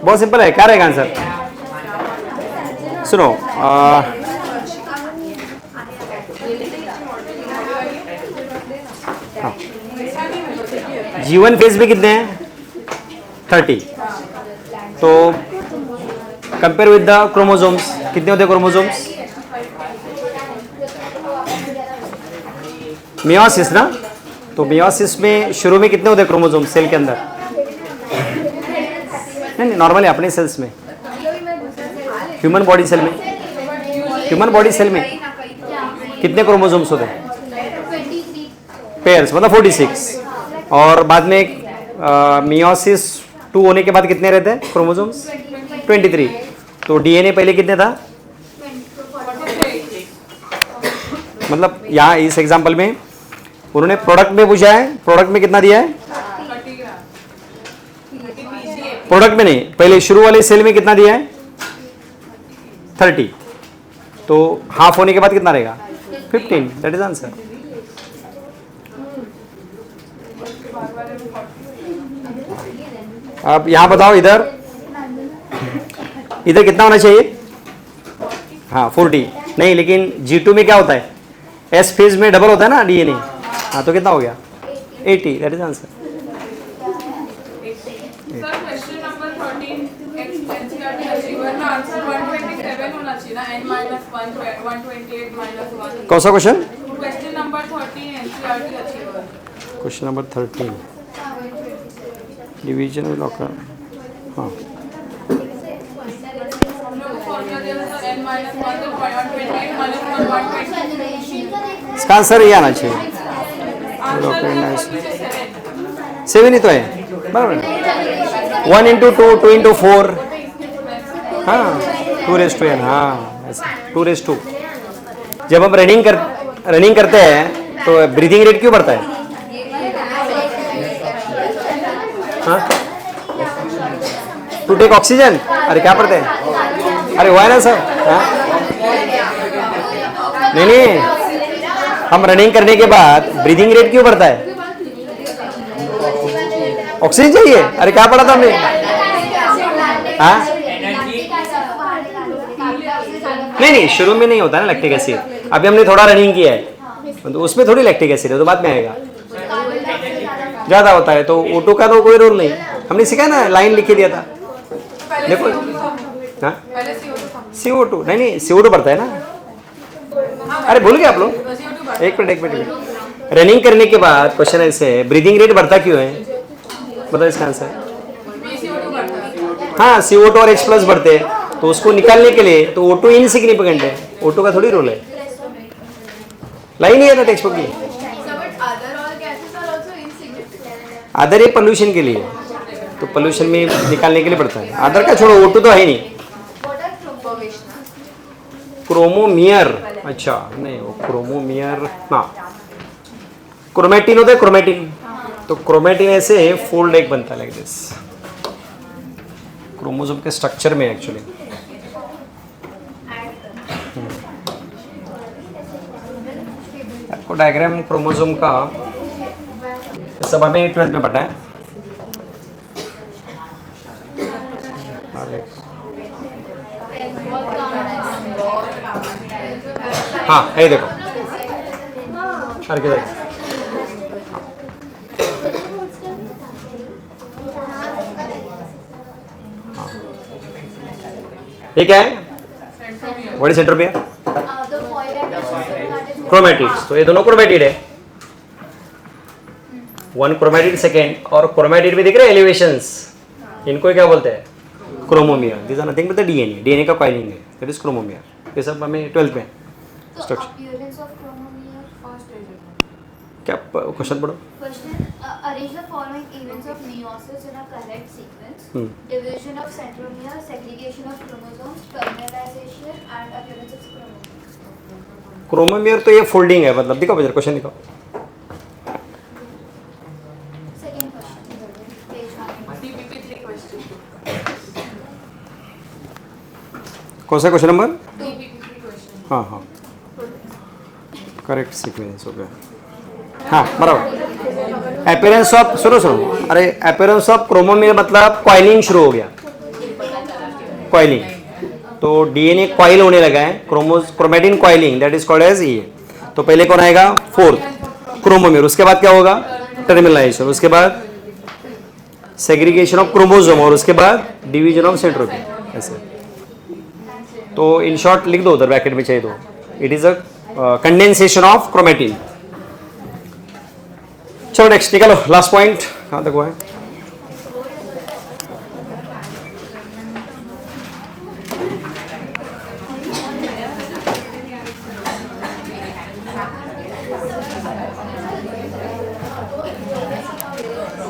बहुत सिंपल है, क्या रहेगा आंसर? सुनो, G1 फेज में कितने हैं? 30. तो कंपेयर विद द क्रोमोसोम्स, कितने होते हैं क्रोमोसोम्स? मियोसिस ना, तो मियोसिस में शुरू में कितने होते हैं क्रोमोसोम्स सेल के अंदर? नहीं नॉर्मली अपने सेल्स में, ह्यूमन बॉडी सेल में, ह्यूमन बॉडी सेल में कितने क्रोमोसोम्स होते हैं? पेयर्स, मतलब 46. और बाद में मियोसिस 2 होने के बाद कितने रहते हैं क्रोमोसोम्स? 23. तो डीएनए पहले कितने था? मतलब यहाँ इस एग्जांपल में उन्होंने प्रोडक्ट में पूछा है, प्रोडक्ट में कितना दिया है? प्रोडक्ट में नहीं, पहले शुरू वाले सेल में कितना दिया है? 30. तो हाफ होने के बाद कितना रहेगा? 15. That is answer. अब यहां बताओ, इधर इधर कितना होना चाहिए? हाँ 40. नहीं, लेकिन G2 में क्या होता है? एस फेज में डबल होता है ना डीएनए. हाँ, तो कितना हो गया? 80. That is answer. Question number 13 NCERT achiever का आंसर 127 होना चाहिए ना, n - 128 - 1. कौन सा question? Question number 13 NCERT achiever. Question number 13 division will occur. हाँ, इसका आंसर ये आना चाहिए. 7 ही तो है, बराबर. 1 × 2, 2 × 4. हाँ, 2⁻n. हाँ, ऐसा 2⁻2. जब हम रनिंग करते हैं तो ब्रीदिंग रेट क्यों बढ़ता है? हाँ, टू टेक ऑक्सीजन. अरे क्या पढ़ते हैं? अरे हुआ है ना सर. हाँ, नहीं, हम रनिंग करने के बाद ब्रीदिंग रेट क्यों बढ़ता है? ऑक्सीजन चाहिए. अरे क्या पढ़ा था हमने? हाँ, नहीं, शुरू में नहीं होता ना लैक्टिक एसिड. अभी हमने थोड़ा रनिंग किया है तो उसमें थोड़ी लैक्टिक एसिड है, तो बाद में आएगा. ज़्यादा होता है तो O2 का तो कोई रोल नहीं. हमने सीखा ना, लाइन लिख के दिया था. देखो, हाँ, CO2. नहीं, CO2 बढ़ता है ना. अरे भूल गए आप लोग. एक मिनट. रनिंग करने के बाद क्वेश्चन ऐसे है, ब्रीदिंग रेट बढ़ता क्यों है? बताओ इसका आंसर. हाँ, CO2 और H+ बढ़ते हैं, तो उसको निकालने के लिए तो O2 इनसिग्निफिकेंट है. O2 का थोड़ी रोल है. लाइन ही है ना टेक्स्ट बुक की. अदर ये पोल्यूशन के लिए, तो पोल्यूशन में निकालने के लिए पड़ता है. अदर का छोड़ो, O2 तो है ही नहीं. क्रोमोमियर. अच्छा, नहीं वो क्रोमोमियर ना, क्रोमेटिन होता है. क्रोमेटिन, तो क्रोमेटिन ऐसे फोल्ड एक बनता है लाइक दिस क्रोमोसोम के स्ट्रक्चर में एक्चुअली. आपको डायग्राम क्रोमोसोम का सब हमें 12th में पढ़ा है. हाँ, ये देखो. अरे किधर? ठीक है. What is centromere? क्रोमेटिड्स. तो ये दोनों क्रोमेटिड है. वन क्रोमेटिड सेकेंड, और क्रोमेटिड में दिख रहे हैं एलिवेशंस, इनको क्या बोलते हैं? Chromomere. This are nothing but the DNA. DNA का कॉइलिंग है, दैट इज क्रोमोमियर. ये सब हमें 12th में स्ट्रक्चर. क्या क्वेश्चन पढ़ो. Arrange the following events of meiosis in a correct sequence. Division of centromere, segregation of chromosomes, terminalization and appearance of chromosomes. Chromomere तो ये फोल्डिंग है, मतलब दिखाओ बजर क्वेश्चन दिखाओ. Second question. Page 1. TPP3 question. कौन सा question number? TPP3 question. हाँ, correct sequence हो गया. हाँ, बराबर. अपीयरेंस ऑफ, सुनो, अरे अपीयरेंस ऑफ क्रोमोमियर मतलब कॉइलिंग शुरू हो गया. कॉइलिंग, तो डीएनए कॉइल होने लगा है, chromatin coiling, that is called as E. तो पहले कौन आएगा? Fourth, chromomere. उसके बाद क्या होगा? टर्मिनलाइजेशन। उसके बाद सेग्रीगेशन ऑफ क्रोमोसोम और उसके बाद डिवीजन ऑफ सेंट्रोमियर। ऐसे तो इन शॉर्ट लिख दो उधर ब्रैकेट में चाहिए तो, it is a condensation of chromatin. चलो नेक्स्ट निकालो, लास्ट पॉइंट कहाँ तक हुआ है?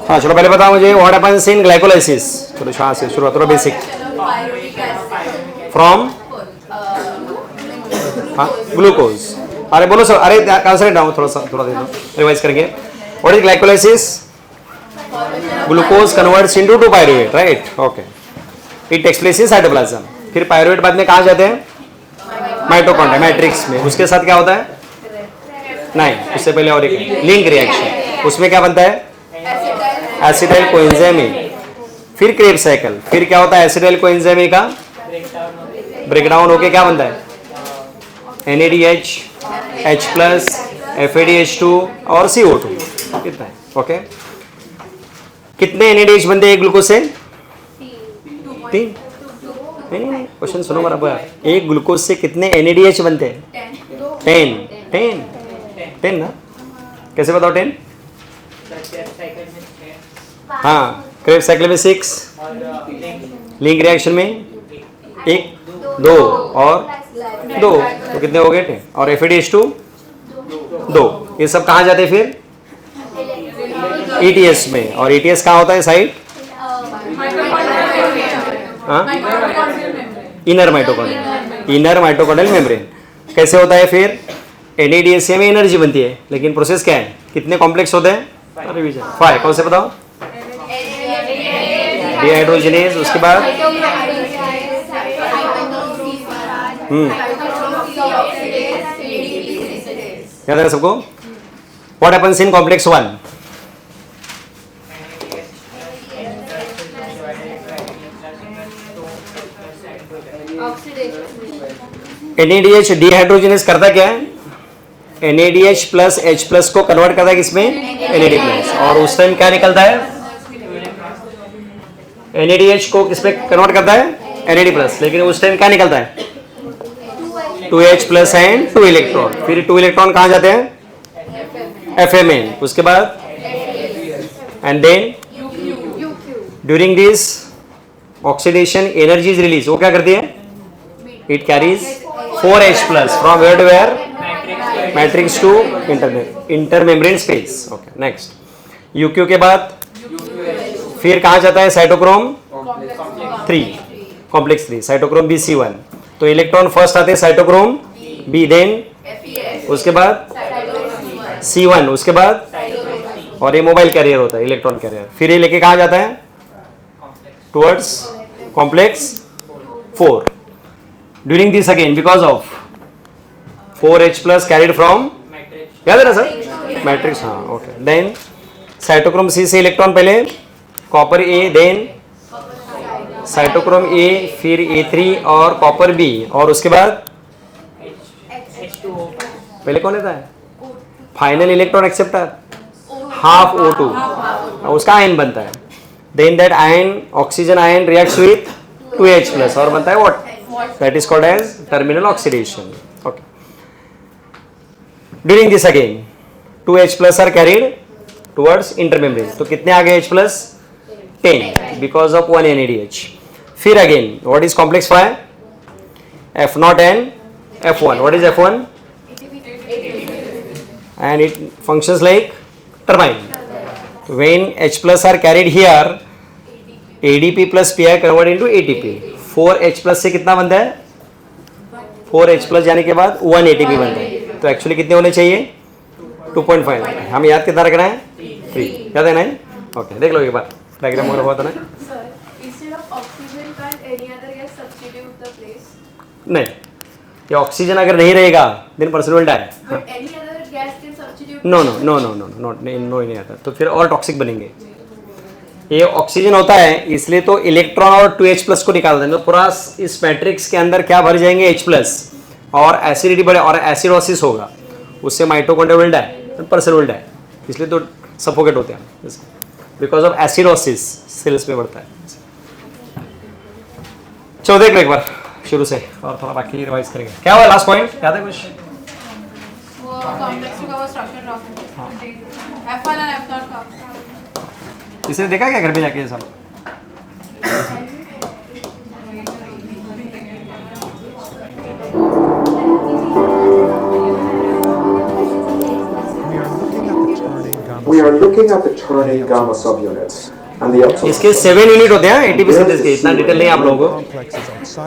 हाँ चलो पहले बताओ मुझे, व्हाट हैपेंस इन ग्लाइकोलाइसिस। चलो यहाँ से शुरुआत, थोड़ा बेसिक फ्रॉम ग्लूकोज। अरे बोलो सर, अरे कंसंट्रेट डाउन, थोड़ा दे दो, रिवाइज करेंगे। What is glycolysis? Glucose converts into 2 pyruvate, right? Okay, it takes place in cytoplasm. फिर पायरुवेट बाद में कहाँ जाते हैं? माइटोकॉन्ड्रिया, मैट्रिक्स में। उसके साथ क्या होता है? नहीं, उससे पहले और एक लिंक रिएक्शन, उसमें क्या बनता है? Acetyl coenzyme A. फिर क्रेब्स साइकिल, फिर क्या होता है? एसिटाइल कोएंजाइम ए का ब्रेकडाउन होके क्या बनता है? NADH, H+, FADH2 और CO2। कितना है? ओके, कितने NADH बनते हैं ग्लूकोज से? 3। नहीं, क्वेश्चन सुनो बराबर। एक ग्लूकोज से कितने NADH बनते हैं? 10 ना? कैसे बताओ 10? हाँ, क्रेब्स साइकिल में 6, लिंक रिएक्शन में 1, 2 और 2, तो कितने हो गए? 10। और FADH2 2। ये सब कहाँ जाते हैं फिर? ETS में। और ETS कहाँ होता है? Site inner mitochondrial membrane. कैसे होता है फिर? NADH में एनर्जी बनती है, लेकिन प्रोसेस क्या है? कितने कॉम्प्लेक्स होते हैं? 5। कौन से बताओ? डिहाइड्रोजनेज। उसके बाद याद है सबको? What happens in complex 1? NADH dehydrogenase करता क्या है? NADH प्लस H+ को कन्वर्ट करता है किसमें? NAD+। और उस टाइम क्या निकलता है? NADH को किसमें कन्वर्ट करता है? NAD+। लेकिन उस टाइम क्या निकलता है? 2H+ and 2 electron. फिर 2 इलेक्ट्रॉन कहाँ जाते हैं? FMN। उसके बाद and then during this oxidation energy is release. वो क्या करती है? It carries 4H+ from where to where? Matrix to intermembrane space. Okay, next UQ के बाद फिर कहाँ जाता है? Cytochrome 3, complex 3, cytochrome BC1। तो इलेक्ट्रॉन फर्स्ट आते हैं साइटोक्रोम B, देन उसके बाद C1, उसके बाद और ये मोबाइल कैरियर होता है, इलेक्ट्रॉन कैरियर। फिर ये लेके कहाँ जाता है? Towards complex 4। During this again because of 4H+ carried from, याद है ना सर? मैट्रिक्स, हाँ ओके। देन साइटोक्रोम C से इलेक्ट्रॉन पहले copper A, then cytochrome A, फिर A3 और कॉपर B, और उसके बाद पहले कौन लेता है? Final electron acceptor, half O2, उसका आयन बनता है। Then that ion, oxygen ion reacts with 2H+ और बनता है what? That is called as terminal oxidation. Okay, during this again 2H+ are carried towards intermembrane. तो कितने आ गए H+? 10 because of 1 NADH। फिर again what is complex 5? F0 and F1. What is F1? And it functions like turbine. When H+ are carried here, ADP plus Pi convert into ATP. 4H+ से कितना बनता है? 4H+ जाने के बाद 1 ATP बनता है। तो एक्चुअली कितने होने चाहिए? 2.5। हम याद कितना रखना है? 3। याद है ना? ओके, देख लो एक बार डायग्राम वगैरह हुआ था ना? नहीं, ये ऑक्सीजन अगर नहीं रहेगा then person will die. No नहीं आता, तो फिर और टॉक्सिक बनेंगे। ये ऑक्सीजन होता है, इसलिए तो इलेक्ट्रॉन और 2H प्लस को निकाल देंगे तो पूरा इस मैट्रिक्स के अंदर क्या भर जाएंगे, H प्लस, और एसिडिटी बढ़े और एसिडोसिस होगा, उससे mitochondria will die, person will die, इसलिए तो सफोकेट होते हैं बिकॉज ऑफ एसिडोसिस, सेल्स में बढ़ता है। चलो देख लो एक बार शुरू से और थोड़ा बाकी रिवाइज करेंगे। क्या हुआ लास्ट पॉइंट याद है कुछ? वो कॉम्प्लेक्स का वो स्ट्रक्चर ऑफ F1 और F0 का इसने देखा क्या घर पे जाके ये सब? We are looking at the turning gamma subunits and the epsilon. इसके 7 यूनिट होते हैं एटीपी सिंथेसिस के, इतना डिटेल नहीं आप लोगों को।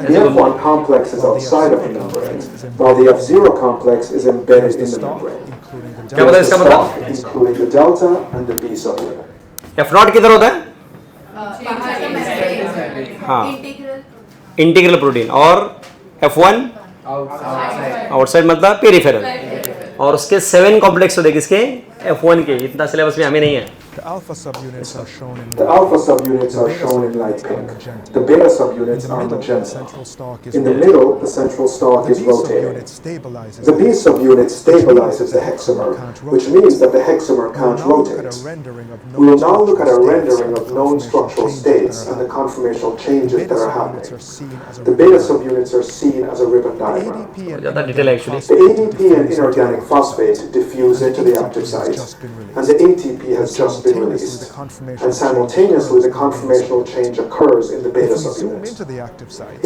The F1 complex is outside of the membrane, while the F0 complex is embedded in the membrane. क्या बताया इसका मतलब? Including the delta and the B subunit. F0 किधर होता है? हाँ, इंटीग्रल इंटीग्रल प्रोटीन, और F1 आउटसाइड मतलब पेरिफेरल, और उसके 7 कॉम्प्लेक्स होते हैं किसके? F1 के। इतना सिलेबस में हमें नहीं है। The alpha subunits are shown in The alpha subunits are shown in light pink. The beta subunits are the magenta. central stalk is In the middle, the central stalk the is B rotating. subunit stabilizes The B subunit stabilizes the hexamer, which means that the hexamer can't rotate. We will now look at a rendering of known structural states and the conformational changes that are happening. The beta subunits are seen as a ribbon diagram. ज़्यादा detail है actually. The ADP and inorganic phosphate diffuse into the active site, and the ATP has just been released. And simultaneously, the conformational change occurs in the beta subunit.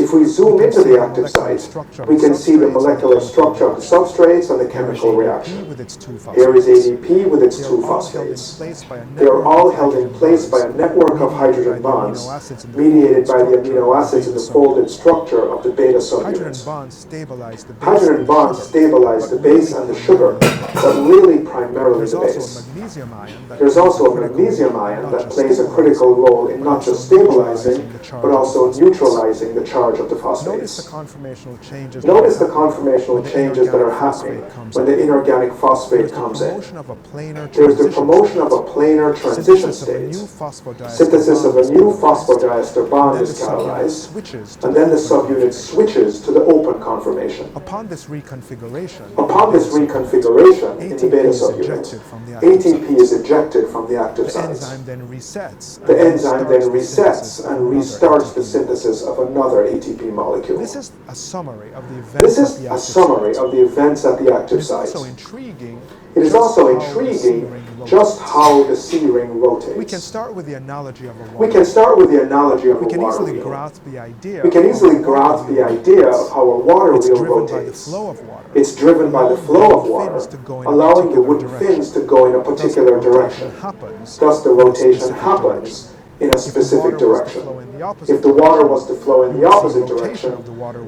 If we zoom into the active site, we can see the molecular structure of the substrates and the chemical reaction. Here is ADP with its 2 phosphates. They are all held in place by a network of hydrogen bonds mediated by the amino acids in the folded structure of the beta subunit. Hydrogen bonds stabilize the base and the sugar, but really primarily the base. There's also a magnesium ion that plays a critical role in not just stabilizing, but also neutralizing the charge of the phosphates. Notice the conformational changes that are happening when the inorganic phosphate comes in. There's the promotion of a planar transition state. Synthesis of a new phosphodiester bond is catalyzed, and then the subunit switches to the open conformation. Upon this reconfiguration, in the beta subunit, ATP is ejected from the active the site. enzyme then resets. The enzyme then resets and restarts the synthesis of another ATP molecule. This is a summary of the events This is at the a active summary site. of the events at the It active is site. also intriguing. It is also intriguing just how the C ring rotates. We can start with the analogy of a We water. can start with the analogy of We a can water easily wheel. grasp the idea. We can of easily how a grasp water the wheel idea rotates. of how a water It's wheel driven by the rotates. flow of water. It's driven by the flow of water, allowing the wooden fins to go in a particular direction. Happens. Thus, the rotation happens in a specific direction. If the water was to flow in the opposite direction,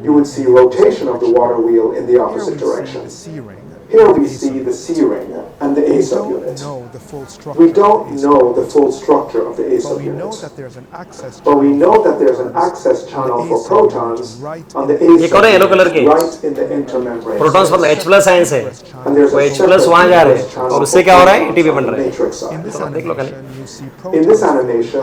you would see rotation of the water wheel in the Here opposite we see the direction. C ring. Here we see the C ring and the A We don't subunit. know the full structure. We of the don't A know the subunit, full structure of the A but we know subunit. that there's an access. But we channel know for that there's an protons access channel on the for A subunit protons right on the in A ये कौन है yellow color के? subunit, right in the intermembrane. Protons मतलब space. H plus ions है, And there's वो a H plus वहाँ जा रहे हैं और उससे क्या हो रहा है, ATP बन रहा है। matrix In side. this देख लो खाली। animation, you see In this protons animation,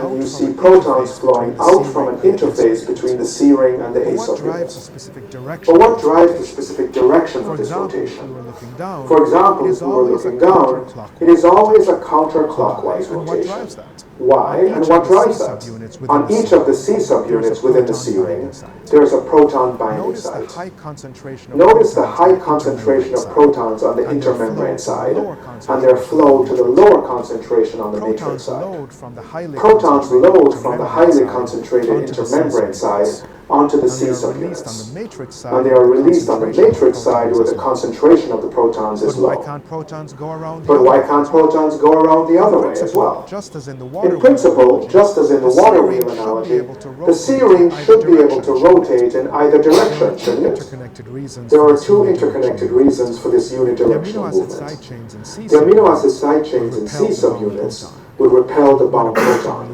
flowing you out see from an protons interface flowing between the out C from ring an and the A interface subunit. between the C ring and the A What drives a subunit. specific direction? But what drives the specific direction For of this example, if rotation? we were looking down, For example, it if is we were always a looking down, counterclockwise. it is always a counterclockwise And what rotation. drives that? Why On and each what of the drives C that? subunits within On the each C of the C ring, subunits there's a within the proton C ring, binding site. there is a proton binding Notice the site. high concentration of Notice the protons high on the concentration of intermembrane protons on the and their flow intermembrane to the side lower and their concentration flow on to the the lower concentration on the matrix Protons side. load from the highly Protons concentrated load from the highly intermembrane concentrated side onto the C intermembrane side subunits. onto the And C they are released on subunits. the matrix side. And they where are the released on the concentration of matrix side protons where is the low. concentration of the protons is But why low. can't protons go around the But other why way? can't protons go around the other way as Principle, well? just as in the water In wheel principle, analogy, just as in the the water C-ring wheel should be analogy, able to the C rotate ring in either should be able direction, to shouldn't it? rotate in either There direction, are two shouldn't it? interconnected reasons There for are this two unidirectional interconnected movement. reasons for this The unidirectional amino acid movement. side chains in C The amino subunits acid side chains in will C repel the bound subunits proton. will repel the bound proton,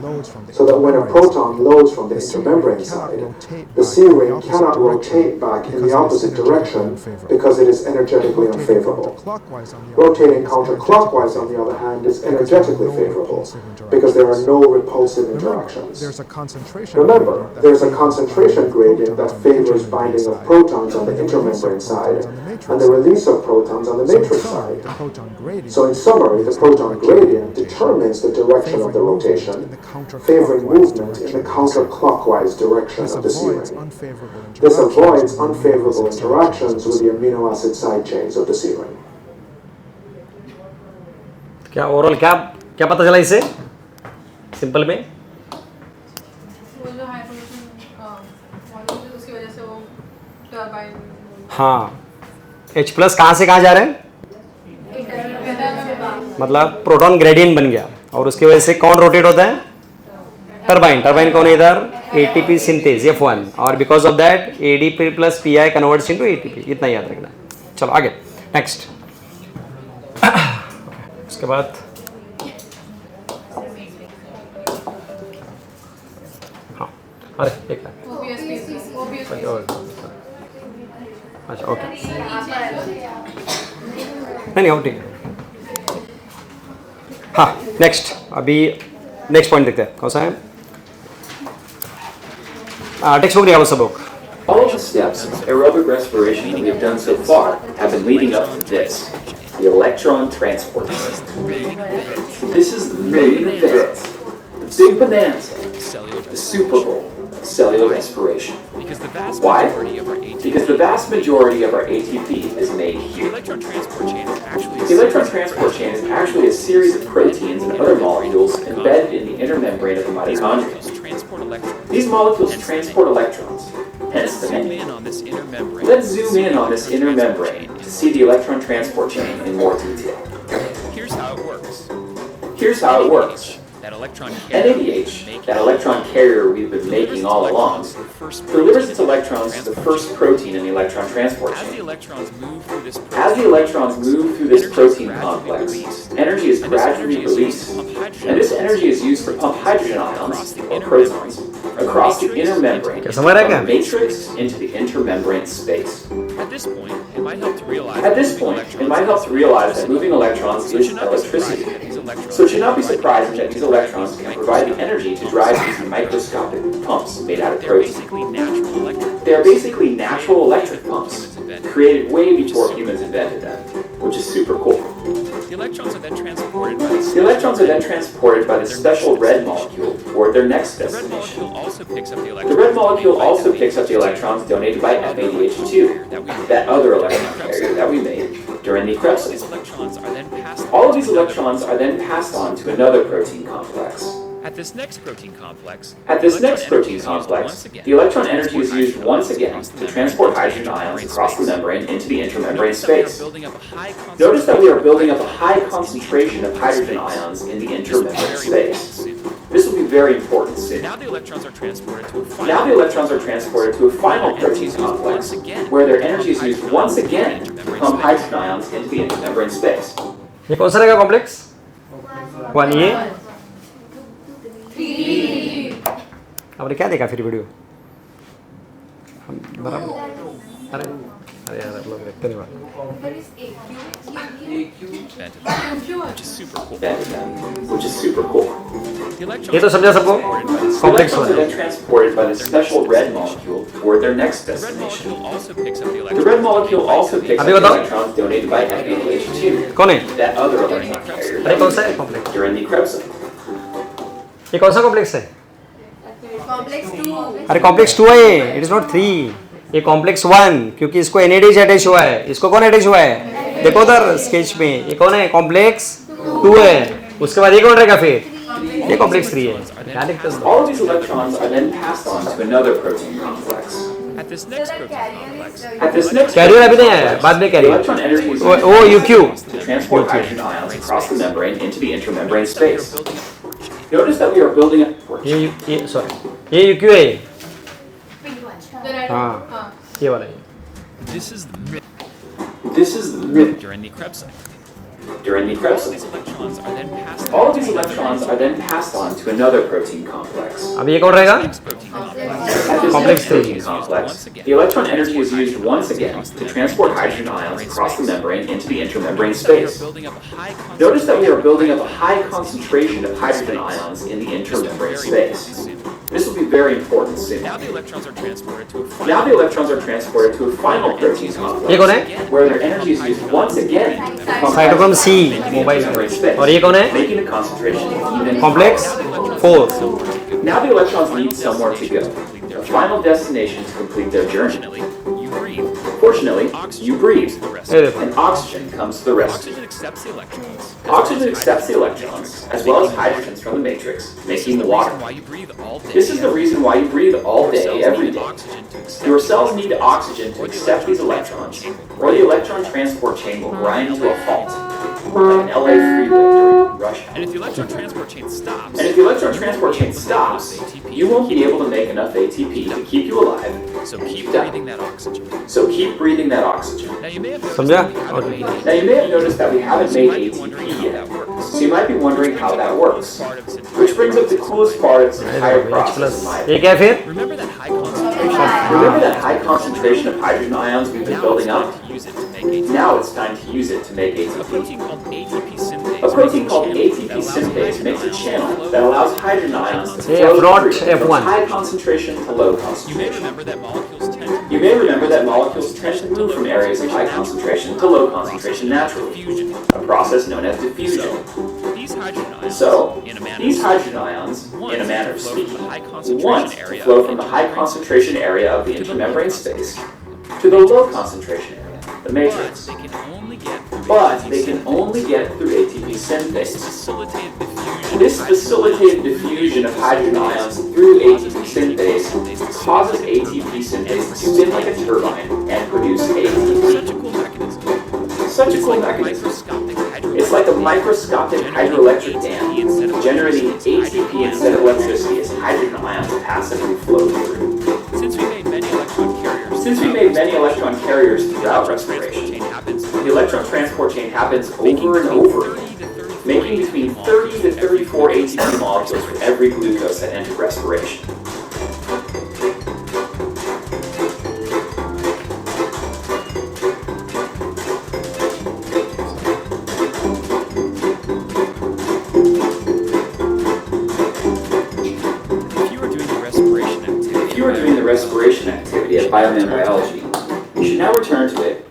so that when a proton loads from the intermembrane side, the C ring cannot rotate back in the opposite direction because it is energetically unfavorable. Rotating counterclockwise, on the other hand, is energetically favorable because there are no repulsive interactions. There's a concentration. Remember, there's a concentration gradient that favors binding of protons on the intermembrane side and the release of protons on the matrix side. The proton gradient. So in summary, the proton gradient determines the direction of the rotation, favoring movement in the counterclockwise direction of the C ring. This avoids unfavorable interactions with the amino acid side chains of the C ring. क्या overall क्या क्या पता चला इससे simple में? वो जो hydrogen molecule उसकी वजह से वो टर्बाइन हाँ, H प्लस कहाँ से कहाँ जा रहे हैं? मतलब प्रोटॉन ग्रेडियंट बन गया और उसकी वजह से कौन रोटेट होता है? टर्बाइन। टर्बाइन कौन है इधर? ATP सिंथेज F1 और because of that ADP plus PI converts into ATP। इतना याद रखना। चलो आगे नेक्स्ट। उसके बाद हाँ, अरे एक अच्छा ओके, नहीं और ठीक है। हाँ नेक्स्ट, अभी नेक्स्ट पॉइंट देखते हैं कौन सा है। टेक्स्ट बुक दिया सब book. All of the steps of aerobic respiration that we've done so far have been leading up to this, the electron transport system. This is the main event, the big bonanza, the Super Bowl of cellular respiration. Why? Because the vast majority of our ATP is made here. The electron transport chain is actually a series of proteins and other molecules embedded in the inner membrane of the mitochondria. These molecules transport electrons, hence the name. Let's zoom in on this inner membrane to see the electron transport chain in more detail. Here's how it works. Here's how it works. That electron carrier. NADH, that electron carrier we've been making all along, delivers its electrons to the first protein in the electron transport As the chain. electrons move through this As the electrons move through this protein complex, energy is gradually released, and this energy is used to pump hydrogen ions, or protons, across the inner membrane क्या from समझ रहा है the क्या? matrix into the intermembrane space. At this point, it might help to realize At this point, it might help to realize that moving electrons is electricity. So it should not be surprising that these electrons can provide the energy to drive these microscopic pumps made out of they're protein. basically natural electric. They are basically natural electric pumps, created way before humans invented them, which is super cool. The electrons are then transported by The electrons are then transported by the special red molecule toward their next the red destination. molecule also picks up the The electrons. red molecule also picks up the electrons donated by FADH2, that other electron carrier that we made during the These Krebs. electrons are then passed All on of these to another electrons are then passed on to another protein complex. At this next protein complex, At this the next electron protein energy is used complex, once again the electron to energy is transport used hydrogen once again across the to membrane transport into the hydrogen ions intermembrane across the space. membrane into the intermembrane Notice that we are space. building up a high Notice that we are building up a high concentration concentration of hydrogen ions in the This will be intermembrane very space. important soon. This will be very important soon. Now the electrons are transported to a final Now the electrons are transported to a final Their energy protein is used complex, once again where their to energy is pump used hydrogen once ions again into the to intermembrane pump space. hydrogen ions into the intermembrane space. ये कौन सा रहेगा complex? One. ये आपने क्या देखा फिर video? हम बराबर अरे अरे यार आप लोग देखते नहीं बात। which is super cool. Which is super cool. The electrons ये तो समझा सबको? The complex electrons are one. then transported by the special red molecule toward their next The red destination. molecule also picks up the The electrons. red molecule also picks up अभी the बताओ। electrons donated by FADH2, कौन है? that other electron carrier अरे कौन सा है complex? during the Krebs cycle. ये कौन सा कॉम्प्लेक्स है? कॉम्प्लेक्स 2 अरे कॉम्प्लेक्स 2 है, इट इज नॉट 3। ये कॉम्प्लेक्स 1 क्योंकि इसको NADH अटैच हुआ है। इसको कौन अटैच हुआ है? देखो उधर स्केच में, ये कौन है? कॉम्प्लेक्स 2 है। उसके बाद ये कौन रहेगा फिर? ये कॉम्प्लेक्स 3 है। क्या लिखते हो? All of these electrons are then passed on to another protein complex. At this next protein complex, At this next carrier अभी नहीं है, बाद में the carrier. electron energy is oh UQ। to transport hydrogen ions across the membrane into the intermembrane space. building up Notice that we are building up. ये sorry ये UQ है। हाँ ये वाला है। this is the This is the during the Krebs cycle. during the Krebs These cycle. electrons are then passed All of these electrons are then passed on to another protein complex. अब ये कौन रहेगा? next protein complex. At this Complex next three. protein complex, the electron energy is used once again to transport hydrogen ions across the membrane into the intramembrane Notice that we are space. building up a high Notice that we are concentration building up a high concentration of hydrogen ions in the intramembrane space. This will be very important soon. Now the electrons are transported to a final Now the electrons are transported to a final protein ये complex कौन है? where their energy is used once again to pump cytochrome C hydrogen into the mobile intramembrane में। space, और ये कौन है? making the concentration even complex higher. 4। Now the electrons need somewhere to go, a final destination to complete their journey. Fortunately, you breathe. Fortunately, you breathe, The rest ये देखो and oxygen comes to the rescue. Oxygen accepts the electrons. Oxygen accepts the electrons, as well as hydrogens from the matrix, making The water. reason why you breathe all day. This is the reason why you breathe all Your day, cells every need day. oxygen to accept Your cells need oxygen to accept these electrons, or the electron transport chain will grind to a halt, like an LA freeway during rush hour. And if the electron transport chain stops, And if the electron transport chain stops, you won't be able to make enough ATP to keep you alive, so keep breathing that oxygen. so keep breathing that oxygen. Now you may have noticed समझा? that we haven't made ATP. Now you may have noticed that we haven't So you made might be wondering ATP how yet, that works. so you might be wondering how that works. Part of this entire Which brings up the coolest part of this entire H process, plus in my ये opinion. क्या है फिर? Remember that high concentration? Remember that high concentration of hydrogen ions we've been Now building it's up? time to use it to make ATP. Now it's time to use it to make A ATP. protein called ATP synthase. A protein called makes ATP a channel synthase that makes a allows channel hydrogen ions that allows hydrogen ions to Yeah, flow F0, through from F1. high concentration to low You may concentration. remember that molecules tend to You may remember that molecules tend to move from areas of high concentration to low concentration naturally, fusion. a process known as diffusion. These hydrogen ions, So, in a manner these of hydrogen ions, in a manner of flow from speaking, the high concentration want to area flow of from the the high intramembrane concentration area of the intramembrane space to the low concentration area, the matrix. but they can only get through But they can only get through ATP this synthase. facilitated diffusion. This facilitated diffusion of hydrogen ions through ATP synthase causes ATP synthase to spin like a turbine and produce Such ATP. a cool mechanism. Such a It's cool like mechanism. microscopic It's like a microscopic hydroelectric dam, generating ATP instead of electricity as hydrogen ions passively flow through. Since we made many electron carriers, Since we made many electron carriers throughout transport respiration, chain happens the electron transport chain happens over and over again, making between 30 to 34 ATP molecules for every glucose that entered respiration. If you are doing the respiration activity, If you are doing the respiration activity at Bioman Biology, you should now return to it.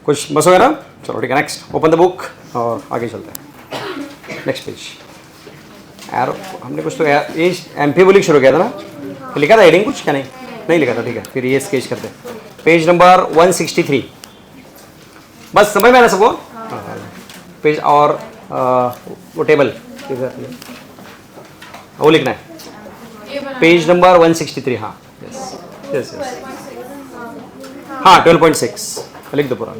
कुछ बस हो गया ना? चलो ठीक है, next open the book और आगे चलते हैं। Next page. एरो हमने कुछ तो एम्फीबोलिक शुरू किया था ना? तो लिखा था हेडिंग कुछ क्या नहीं? नहीं लिखा था, ठीक है। फिर ये स्केच करते हैं। Page number 163। बस समझ में आ रहा सबको? पेज और वो टेबल वो लिखना है। Page number 163। हाँ, यस यस यस, हाँ 12.6 लिख दो पूरा।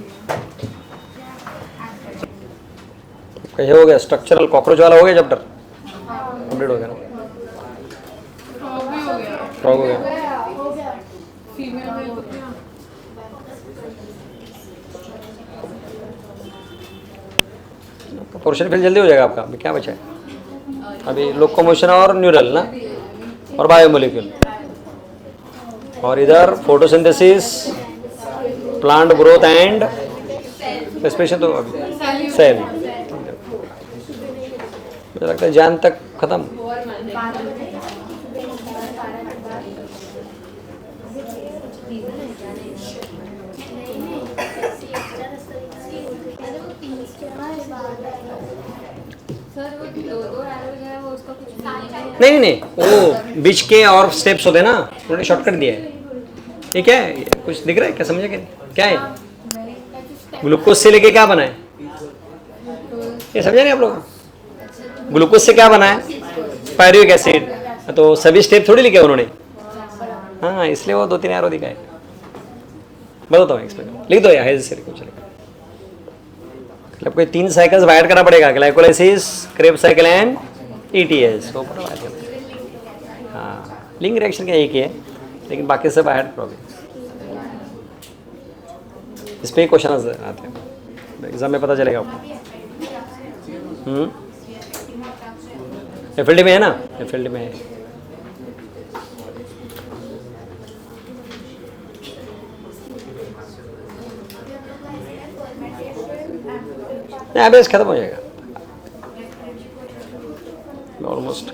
ये हो गया स्ट्रक्चरल कॉकरोच वाला, हो गया चैप्टर कंप्लीट हो गया ना? फ्रॉग हो गया। फीमेल में होते हैं पोर्शन फिल जल्दी हो जाएगा आपका। अभी क्या बचा है? अभी लोकोमोशन और न्यूरल ना, और बायोमोलिक्यूल, और इधर photosynthesis, plant growth and respiration. तो अभी सेल, मुझे लगता है जान तक खत्म। नहीं नहीं नहीं, वो बीच के और स्टेप्स होते हैं ना, उन्होंने शॉर्टकट दिया है। ये क्या है? ये कुछ दिख रहा है क्या? समझे क्या है? ग्लूकोज से लेके क्या बना है? ये समझा नहीं आप लोग? ग्लूकोज से क्या बना है? Pyruvic acid. तो सभी स्टेप थोड़ी लिखे उन्होंने। हाँ, इसलिए वो 2-3 एरो दिखाए। बताता हूँ, एक्सप्लेन लिख दो यार, से लिखो चलेगा। मतलब कोई 3 साइकिल्स बाय करना पड़ेगा, glycolysis, Krebs cycle and ETS। हाँ, लिंक रिएक्शन का एक ही है, लेकिन बाकी सब ऐड प्रॉब्लम। इस पर ही क्वेश्चन आते हैं, एग्जाम में पता चलेगा आपको। एफएलडी में है ना, एफएलडी में है। एवरेज खत्म हो जाएगा ऑलमोस्ट।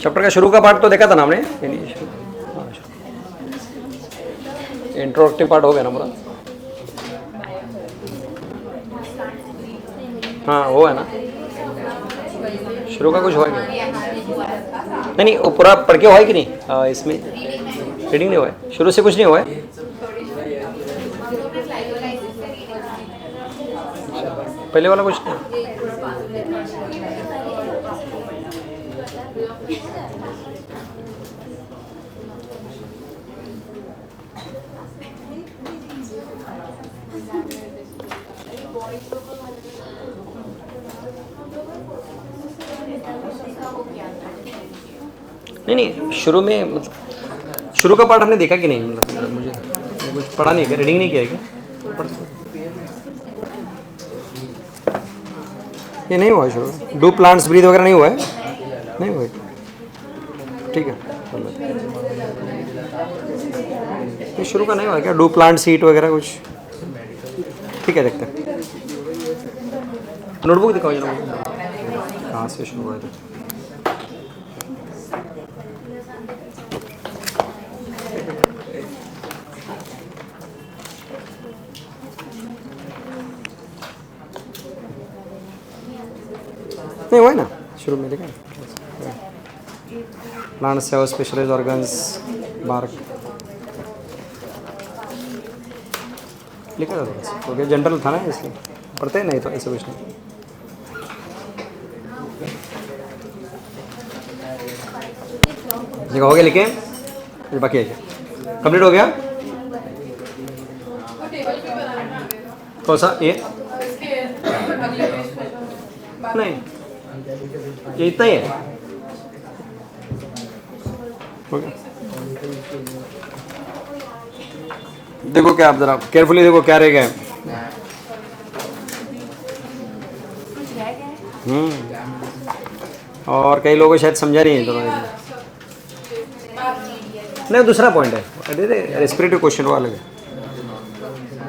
चैप्टर का शुरू का पार्ट तो देखा था ना हमने, इंट्रोडक्टिव पार्ट हो गया ना पूरा। हाँ वो है ना, शुरू का कुछ हुआ नहीं, नहीं वो पूरा पढ़ के हुआ है कि नहीं? इसमें रीडिंग नहीं हुआ है, शुरू से कुछ नहीं हुआ है। पहले वाला कुछ नहीं। नहीं शुरू में मतलब शुरू का पार्ट हमने देखा कि नहीं? मतलब मुझे कुछ पढ़ा नहीं है, रीडिंग नहीं किया है क्या? ये नहीं हुआ शुरू, डू प्लांट्स ब्रीथ वगैरह नहीं हुआ है, नहीं हुआ है। ठीक है, ये शुरू का नहीं हुआ क्या? डू प्लांट सीट वगैरह कुछ? ठीक है, देखते हैं। नोटबुक दिखाओ जरा, कहाँ से शुरू हुआ है? नहीं हुआ है ना शुरू में, देखा plant save specialise organs bark लिखा था थोड़ा सा, तो क्या जनरल था ना इसलिए पढ़ते हैं, नहीं तो ऐसे कुछ नहीं। हो गया लिखे, बाकी है क्या? कंप्लीट हो गया? कौन सा ये? नहीं ये इतना ही है। देखो क्या, आप जरा केयरफुली देखो क्या रह गया। और कई लोगों को शायद समझा नहीं है, नहीं दूसरा पॉइंट है, अरे रेस्पिरेटरी क्वेश्चन वो अलग है।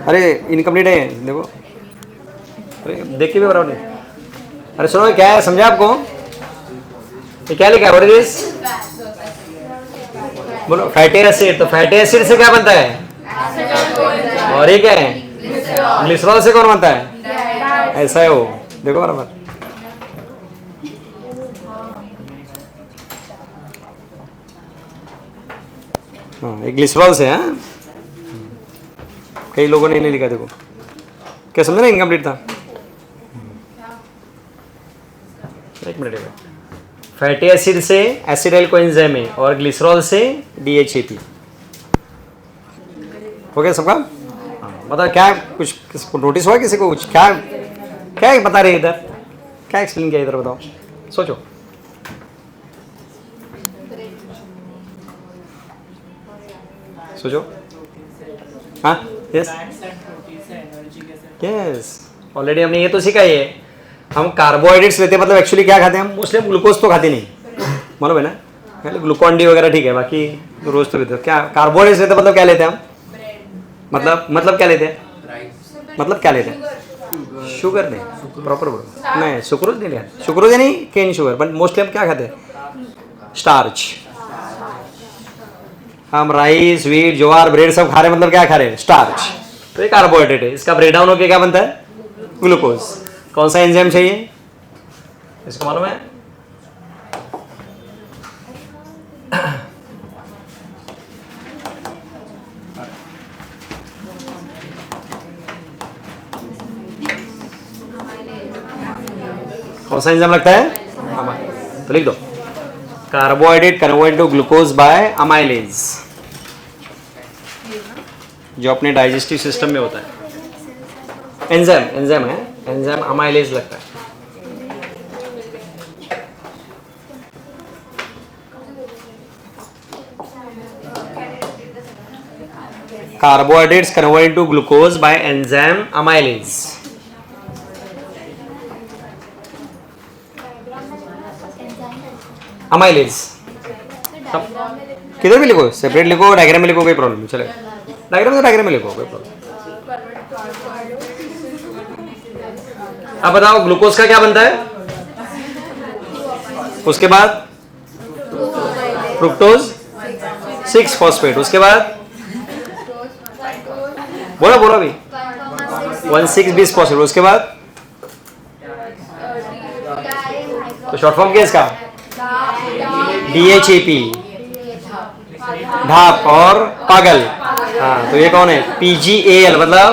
अरे इनकम्प्लीट है, देखो अरे देख के भी बराबर नहीं। अरे सुनो क्या है, समझा आपको? ये क्या लिखा है? What is this? बोलो फैटी एसिड। तो फैटी एसिड से क्या बनता है? और ये क्या है? ग्लिसरॉल से कौन बनता है? ऐसा है वो, देखो बराबर। हाँ ये ग्लिसरॉल से है। कई लोगों ने नहीं लिखा, देखो क्या समझा ना, इनकम्प्लीट था। एक मिनट, फैटी एसिड से एसिडाइल कोएंजाइम है और ग्लिसरॉल से DHAP। हो गया सबका? मतलब क्या कुछ किसको नोटिस हुआ, किसी को कुछ क्या क्या बता रहे इधर, क्या एक्सप्लेन किया इधर, बताओ, सोचो। सोचो। हाँ यस यस, ऑलरेडी हमने ये तो सीखा ही है। हम कार्बोहाइड्रेट्स लेते हैं, मतलब एक्चुअली क्या खाते हैं हम? मोस्टली ग्लूकोज तो खाते नहीं, मालूम है ना, ग्लूकॉन डी वगैरह ठीक है, बाकी रोज तो लेते हैं। क्या कार्बोहाइड्रेट्स लेते हैं, मतलब क्या लेते हैं हम? मतलब क्या लेते हैं? मतलब क्या लेते हैं? शुगर नहीं, प्रॉपर बोलो। नहीं सुक्रोज नहीं लेते, सुक्रोज नहीं केन शुगर, बट मोस्टली हम क्या खाते हैं? स्टार्च। हम राइस, व्हीट, ज्वार, ब्रेड सब खा रहे हैं, मतलब क्या खा रहे हैं? स्टार्च। तो ये कार्बोहाइड्रेट है, इसका ब्रेकडाउन होकर क्या बनता है? ग्लूकोज। कौन सा एंजाइम चाहिए इसको मालूम है? कौन सा एंजाइम लगता है? तो लिख दो, carbohydrate convert to glucose by amylase, जो अपने डाइजेस्टिव सिस्टम में होता है। एंजाइम है, एंजाइम अमाइलेज लगता है। carbohydrates converted into glucose by enzyme amylase. amylase किधर भी लिखो, सेपरेट लिखो, डायग्राम में लिखो, कोई प्रॉब्लम नहीं चलेगा. डायग्राम में लिखो, कोई प्रॉब्लम. अब बताओ ग्लूकोज का क्या बनता है, उसके बाद फ्रुक्टोज 6 फॉस्फेट, उसके बाद बोलो अभी 1,6 फॉस्फेट, उसके बाद तो शॉर्ट फॉर्म क्या है इसका, DHAP, ढाप और पागल. हाँ तो ये कौन है, PGAL, मतलब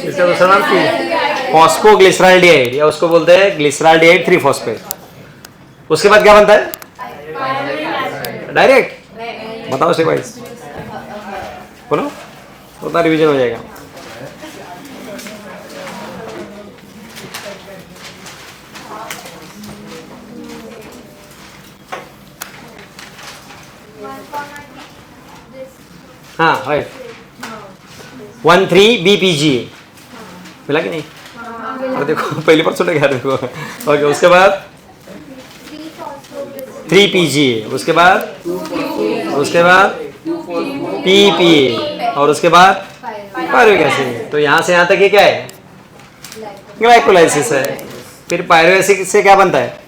इसका दूसरा नाम फॉस्फोग्लिसराल्डिहाइड, या उसको बोलते हैं ग्लिसराल्डिहाइड 3 फॉस्फेट. उसके बाद क्या बनता है, डायरेक्ट बताओ स्टेप वाइज बोलो, उतना रिवीजन हो जाएगा. हाँ राइट, 1,3-BPGA मिला कि नहीं, अरे देखो पहली बार सुन गया देखो. ओके उसके बाद 3PGA, उसके बाद PPA और उसके बाद पायरुविक एसिड. तो यहाँ से यहाँ तक ये क्या है, ग्लाइकोलाइसिस है. फिर पायरुविक एसिड से क्या बनता है,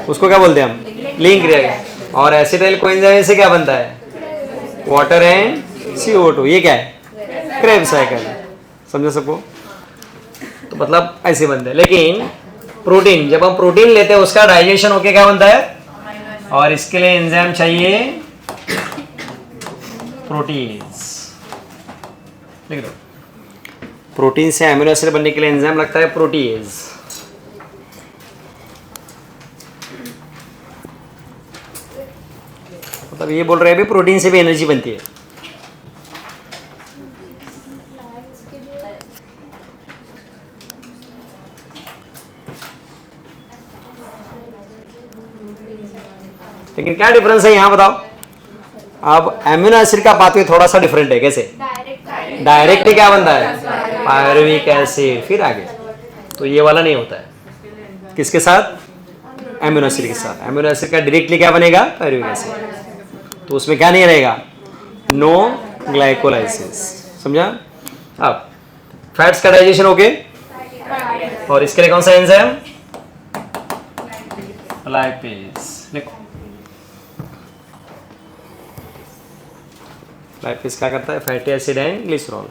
उसको क्या बोलते हैं हम, लिंक रिएक्शन. और एसिटाइल कोएंजाइम से क्या बनता है, वाटर एंड CO2. ये क्या है, क्रेब्स साइकिल. समझो सबको, तो मतलब ऐसे बनते हैं. लेकिन प्रोटीन, जब हम प्रोटीन लेते हैं उसका डाइजेशन होके क्या बनता है, और इसके लिए एंजाइम चाहिए प्रोटीन्स. लिख लो, प्रोटीन से अमीनो एसिड बनने के लिए एंजाइम लगता है प्रोटीज. मतलब ये बोल रहे हैं अभी प्रोटीन से भी एनर्जी बनती है. लेकिन क्या डिफरेंस है यहाँ बताओ. अब एमिनो एसिड का पाथवे थोड़ा सा डिफरेंट है. कैसे, डायरेक्टली क्या बनता है, पायरुविक एसिड, फिर आगे. तो ये वाला नहीं होता है, किसके साथ, एमिनो एसिड के साथ. एमिनो एसिड का डायरेक्टली क्या बनेगा, पायरुविक एसिड. तो उसमें क्या नहीं रहेगा, नो ग्लाइकोलाइसिस. समझा. अब फैट्स का डाइजेशन ओके, और इसके लिए कौन सा एंजाइम, लाइपेज. लिखो, लाइपेज क्या करता है, फैटी एसिड एंड ग्लिसरॉल.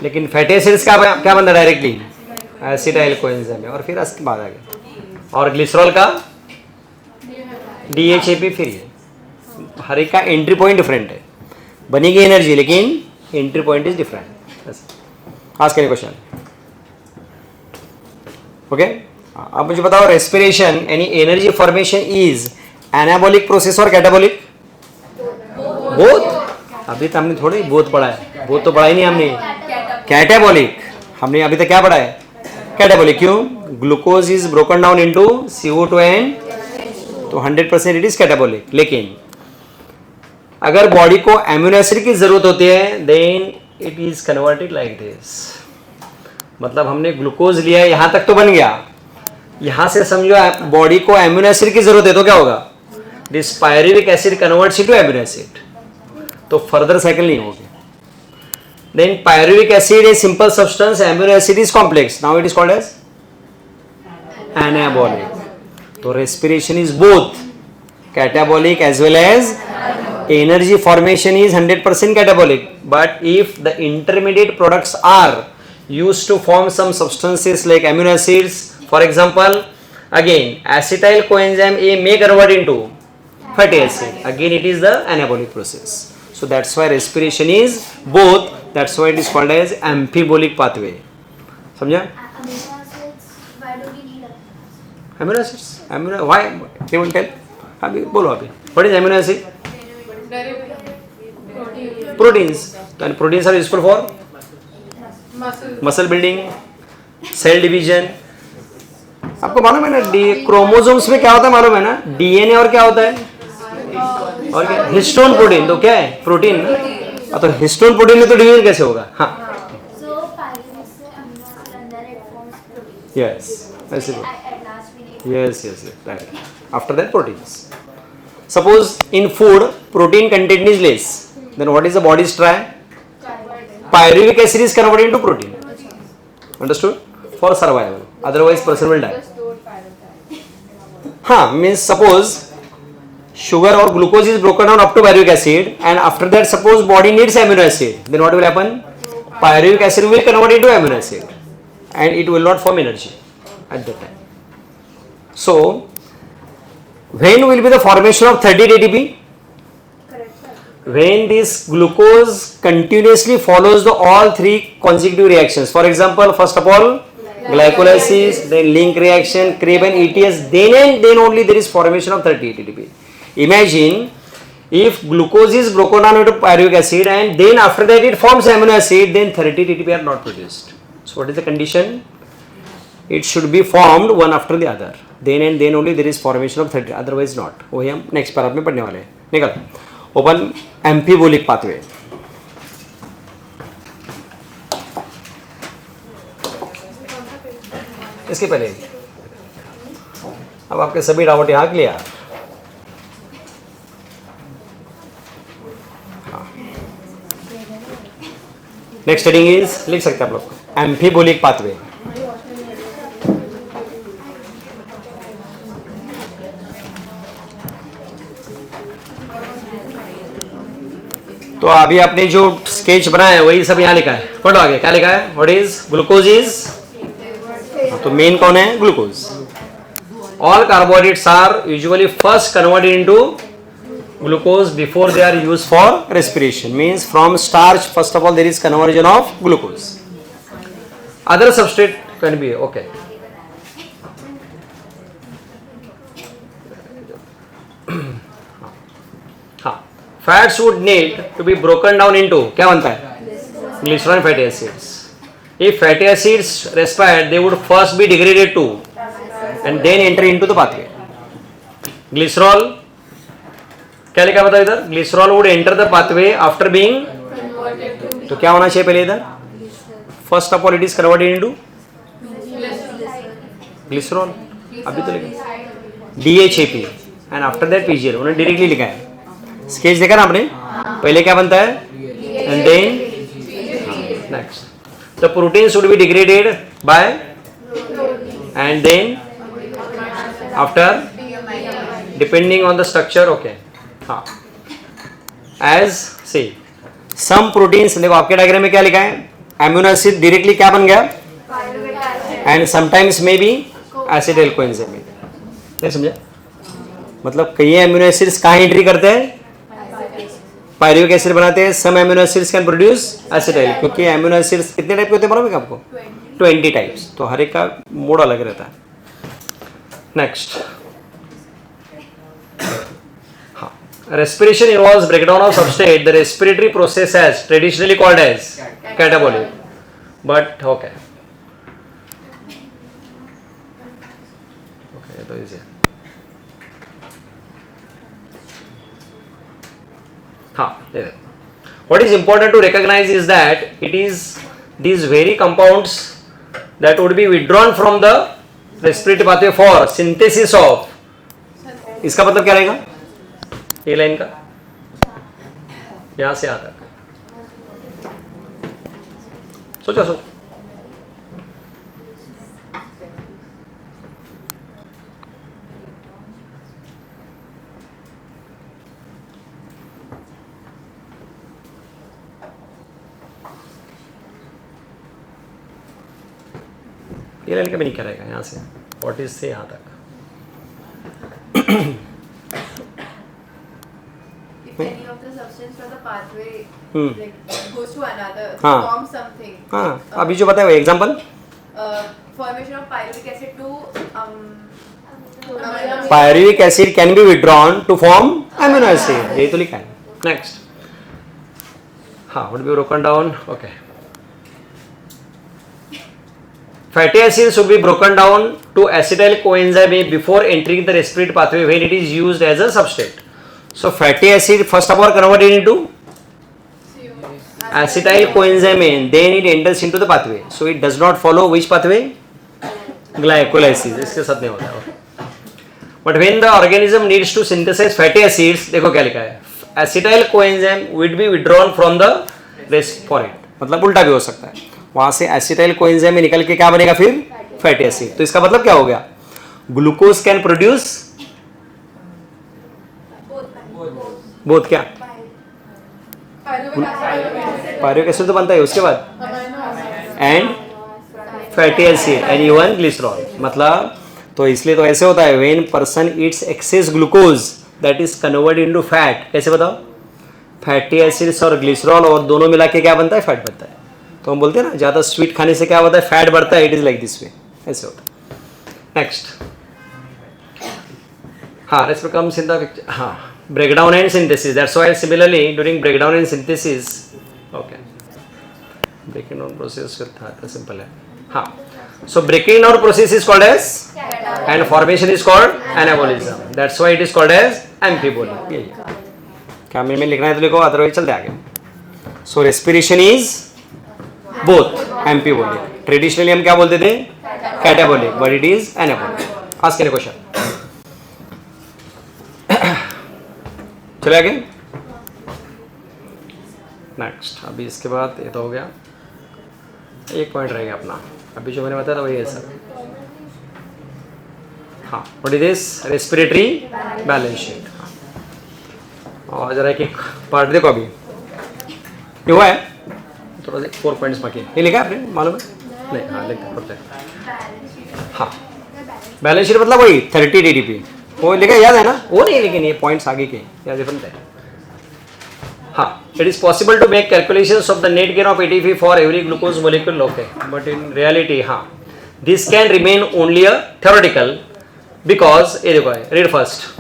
लेकिन फैटी एसिड्स का क्या बनता है, डायरेक्टली एसिटाइल कोएंजाइम है, और फिर इसके बाद आगे. और ग्लिसरॉल का DHAP. फिर ये हर एक का एंट्री पॉइंट डिफरेंट है. बनेगी एनर्जी लेकिन एंट्री पॉइंट इज डिफरेंट. आज के क्वेश्चन ओके. अब मुझे बताओ, रेस्पिरेशन यानी energy formation is anabolic process और कैटाबॉलिक, बोथ. अभी तो हमने थोड़ी बोथ पढ़ा है, बोथ तो पढ़ा ही नहीं हमने. कैटाबॉलिक हमने अभी तक क्या पढ़ा है, कैटाबॉलिक. क्यों, glucose is broken down into CO2 and, तो 100% इट इज कैटाबॉलिक. लेकिन अगर बॉडी को एमिनो एसिड की जरूरत होती है, then it is converted like this. मतलब हमने ग्लूकोज लिया है, यहां तक तो बन गया. यहां से समझो बॉडी को एमिनो एसिड की जरूरत है, तो क्या होगा, this pyruvic acid converts into amino acid. तो फर्दर साइकिल नहीं होगी. Then pyruvic acid is simple substance, amino acid is complex. Now it is called as anabolic. तो respiration is both catabolic as well as energy formation is 100% catabolic. But if the intermediate products are used to form some substances like amino acids, for example, again acetyl coenzyme A may convert into fatty acid. Again it is the anabolic process. So that's why respiration is both. That's why it is called as amphibolic pathway. समझा? Amino acids, why do we need amino acids? Amino, why? They will tell. अभी बोलो अभी. What is amino acid? Proteins. And proteins are useful for muscle building, cell division, आपको मालूम है ना chromosomes में क्या होता है मालूम है ना, डीएनए और क्या होता है, और क्या हिस्टोन प्रोटीन, तो क्या है प्रोटीन ना, तो हिस्टोन प्रोटीन में तो डीएनए कैसे होगा, हाँ So pyrimidine से amino acid and then it forms protein. Yes ऐसे At last we need yes right. After that proteins, suppose in food protein content is less, then what is the body's try, pyruvic acid is converted into protein, understood, for survival, otherwise person will die. हाँ means suppose sugar or glucose is broken down up to pyruvic acid and after that suppose body needs amino acid, then what will happen, pyruvic acid will convert into amino acid and it will not form energy at that time. So when will be the formation of 30 ATP? When this glucose continuously follows the all three consecutive reactions. For example, first of all glycolysis, then link reaction, Krebs and ETS, then and then only there is formation of 30 ATP. Imagine if glucose is broken down into pyruvic acid and then after that it forms amino acid, then 30 ATP are not produced. So what is the condition? It should be formed one after the other. Then and then only there is formation of 30, otherwise not. वही हम next paragraph में पढ़ने वाले हैं. निकल open एम्फीबोलिक pathway. इसके पहले अब आपके सभी डाउट यहाँ क्लियर. नेक्स्ट हेडिंग इज, लिख सकते हैं आप लोग, एम्फीबोलिक पाथवे. तो अभी आपने जो स्केच बनाया है वही सब यहाँ लिखा है. पढ़ो आगे क्या लिखा है. व्हाट इज ग्लूकोज इज, तो मेन कौन है, glucose. All carbohydrates are usually first converted into glucose before they are used for respiration, means from starch first of all there is conversion of glucose, other substrate can be okay. हाँ, fats would need to be broken down into क्या बनता है, glycerol and fatty acids. If fatty acids respired they would first be degraded to and then enter into the pathway. Glycerol क्या लिखा बताओ इधर, glycerol would enter the pathway after being, तो क्या होना चाहिए पहले इधर, first of all it is converted into glycerol, अभी तो लिखा DHAP and after that PGL, उन्होंने डायरेक्टली लिखा है. स्केच देखा ना आपने, पहले क्या बनता है and then next the protein should be degraded by and then after depending on the structure. Okay हाँ, एज से सम प्रोटीन्स, देखो आपके डायग्राम में क्या लिखा है, एमिनो एसिड डायरेक्टली क्या बन गया and sometimes may be acetyl coenzyme. नहीं समझा, मतलब कई एमिनो एसिड्स कहाँ एंट्री करते हैं, पायरुविक एसिड बनाते हैं. Some amino acids can produce acetyl, क्योंकि एमिनो एसिड्स कितने टाइप के होते हैं मालूम है आपको, 20 टाइप्स, तो हर एक का मोड अलग रहता है. Next, respiration involves breakdown of substrate. The respiratory process has traditionally called as catabolic, but okay तो easy. हाँ, what is important to recognize is that it is these very compounds that would be withdrawn from the respiratory pathway for synthesis of, इसका मतलब क्या रहेगा, ये line का यहां से यहां तक, सोचो सोचो. ये लाइन का भी नहीं क्या रहेगा, यहां से 40 से यहां तक. Any of the substance from the pathway like goes to another, हाँ. forms something. हाँ, अभी जो बताया वो example, Formation of pyruvic acid to pyruvic acid can be withdrawn to form amino acid, यही तो लिखा है. नेक्स्ट, हाँ, would be broken down. Okay, Fatty acid should be broken down to acetyl coenzyme A before entering the respiratory pathway when it is used as a substrate. So fatty acid first of all converted into acetyl coenzyme A, then it enters into the pathway. So it does not follow which pathway? Glycolysis. इसके साथ नहीं होता है. But when the organism needs to synthesize fatty acids, देखो क्या लिखा है, acetyl coenzyme would be withdrawn from the respiratory. मतलब उल्टा भी हो सकता है, वहां से एसिटाइल कोएंजाइम में निकल के क्या बनेगा फिर फैटी एसिड. तो इसका मतलब क्या हो गया, ग्लूकोज कैन प्रोड्यूस बोथ क्या पायरुविक एसिड तो बनता है उसके बाद and fatty acid and even glycerol. मतलब तो इसलिए तो ऐसे होता है when person Yeats access glucose that is converted into fat. कैसे बताओ, फैटी एसिड्स और ग्लिसरॉल और दोनों मिला के क्या बनता है, फैट बनता है. तो हम बोलते हैं ना ज़्यादा स्वीट खाने से क्या होता है, फैट बढ़ता है. It is like this way, ऐसे होता है. नेक्स्ट, हाँ let's come in the picture. हाँ, breakdown and synthesis. That's why similarly during breakdown and synthesis, okay, breaking down process था सिंपल है. हाँ, so breaking down process is called as and formation is called anabolism. That's why it is called as amphibolic. क्या में लिखना है तो लिखो, otherwise चलते आगे. So respiration is both एम्फीबोलिक. Traditionally हम क्या बोलते थे, catabolic, but it is anabolic. Ask any question. चले आगे. नेक्स्ट, अभी इसके बाद ये तो हो गया, एक पॉइंट रहेगा अपना. अभी जो मैंने बताया था वही है सर. हाँ, what is this, respiratory balance sheet. और जरा एक पार्ट देखो, अभी ये हुआ है थोड़ा सा 4 पॉइंट्स बाकी. ये लिखा है आपने, मालूम है नहीं? हाँ लिखा पड़ता है. हाँ, बैलेंस शीट मतलब वही 30 DDP वो लिखा, याद है ना वो? नहीं, लेकिन ये पॉइंट्स आगे के या डिफरेंट है. हाँ, it is possible to make calculations of the net gain of ATP for every glucose molecule. Okay, but in reality हाँ, this can remain only a theoretical because, ये देखो है, रीड फर्स्ट,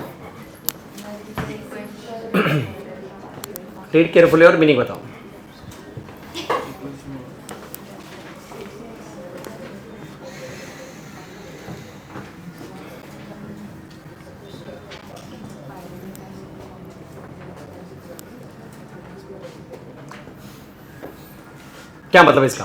रीड केयरफुली और meaning बताओ. क्या मतलब इसका?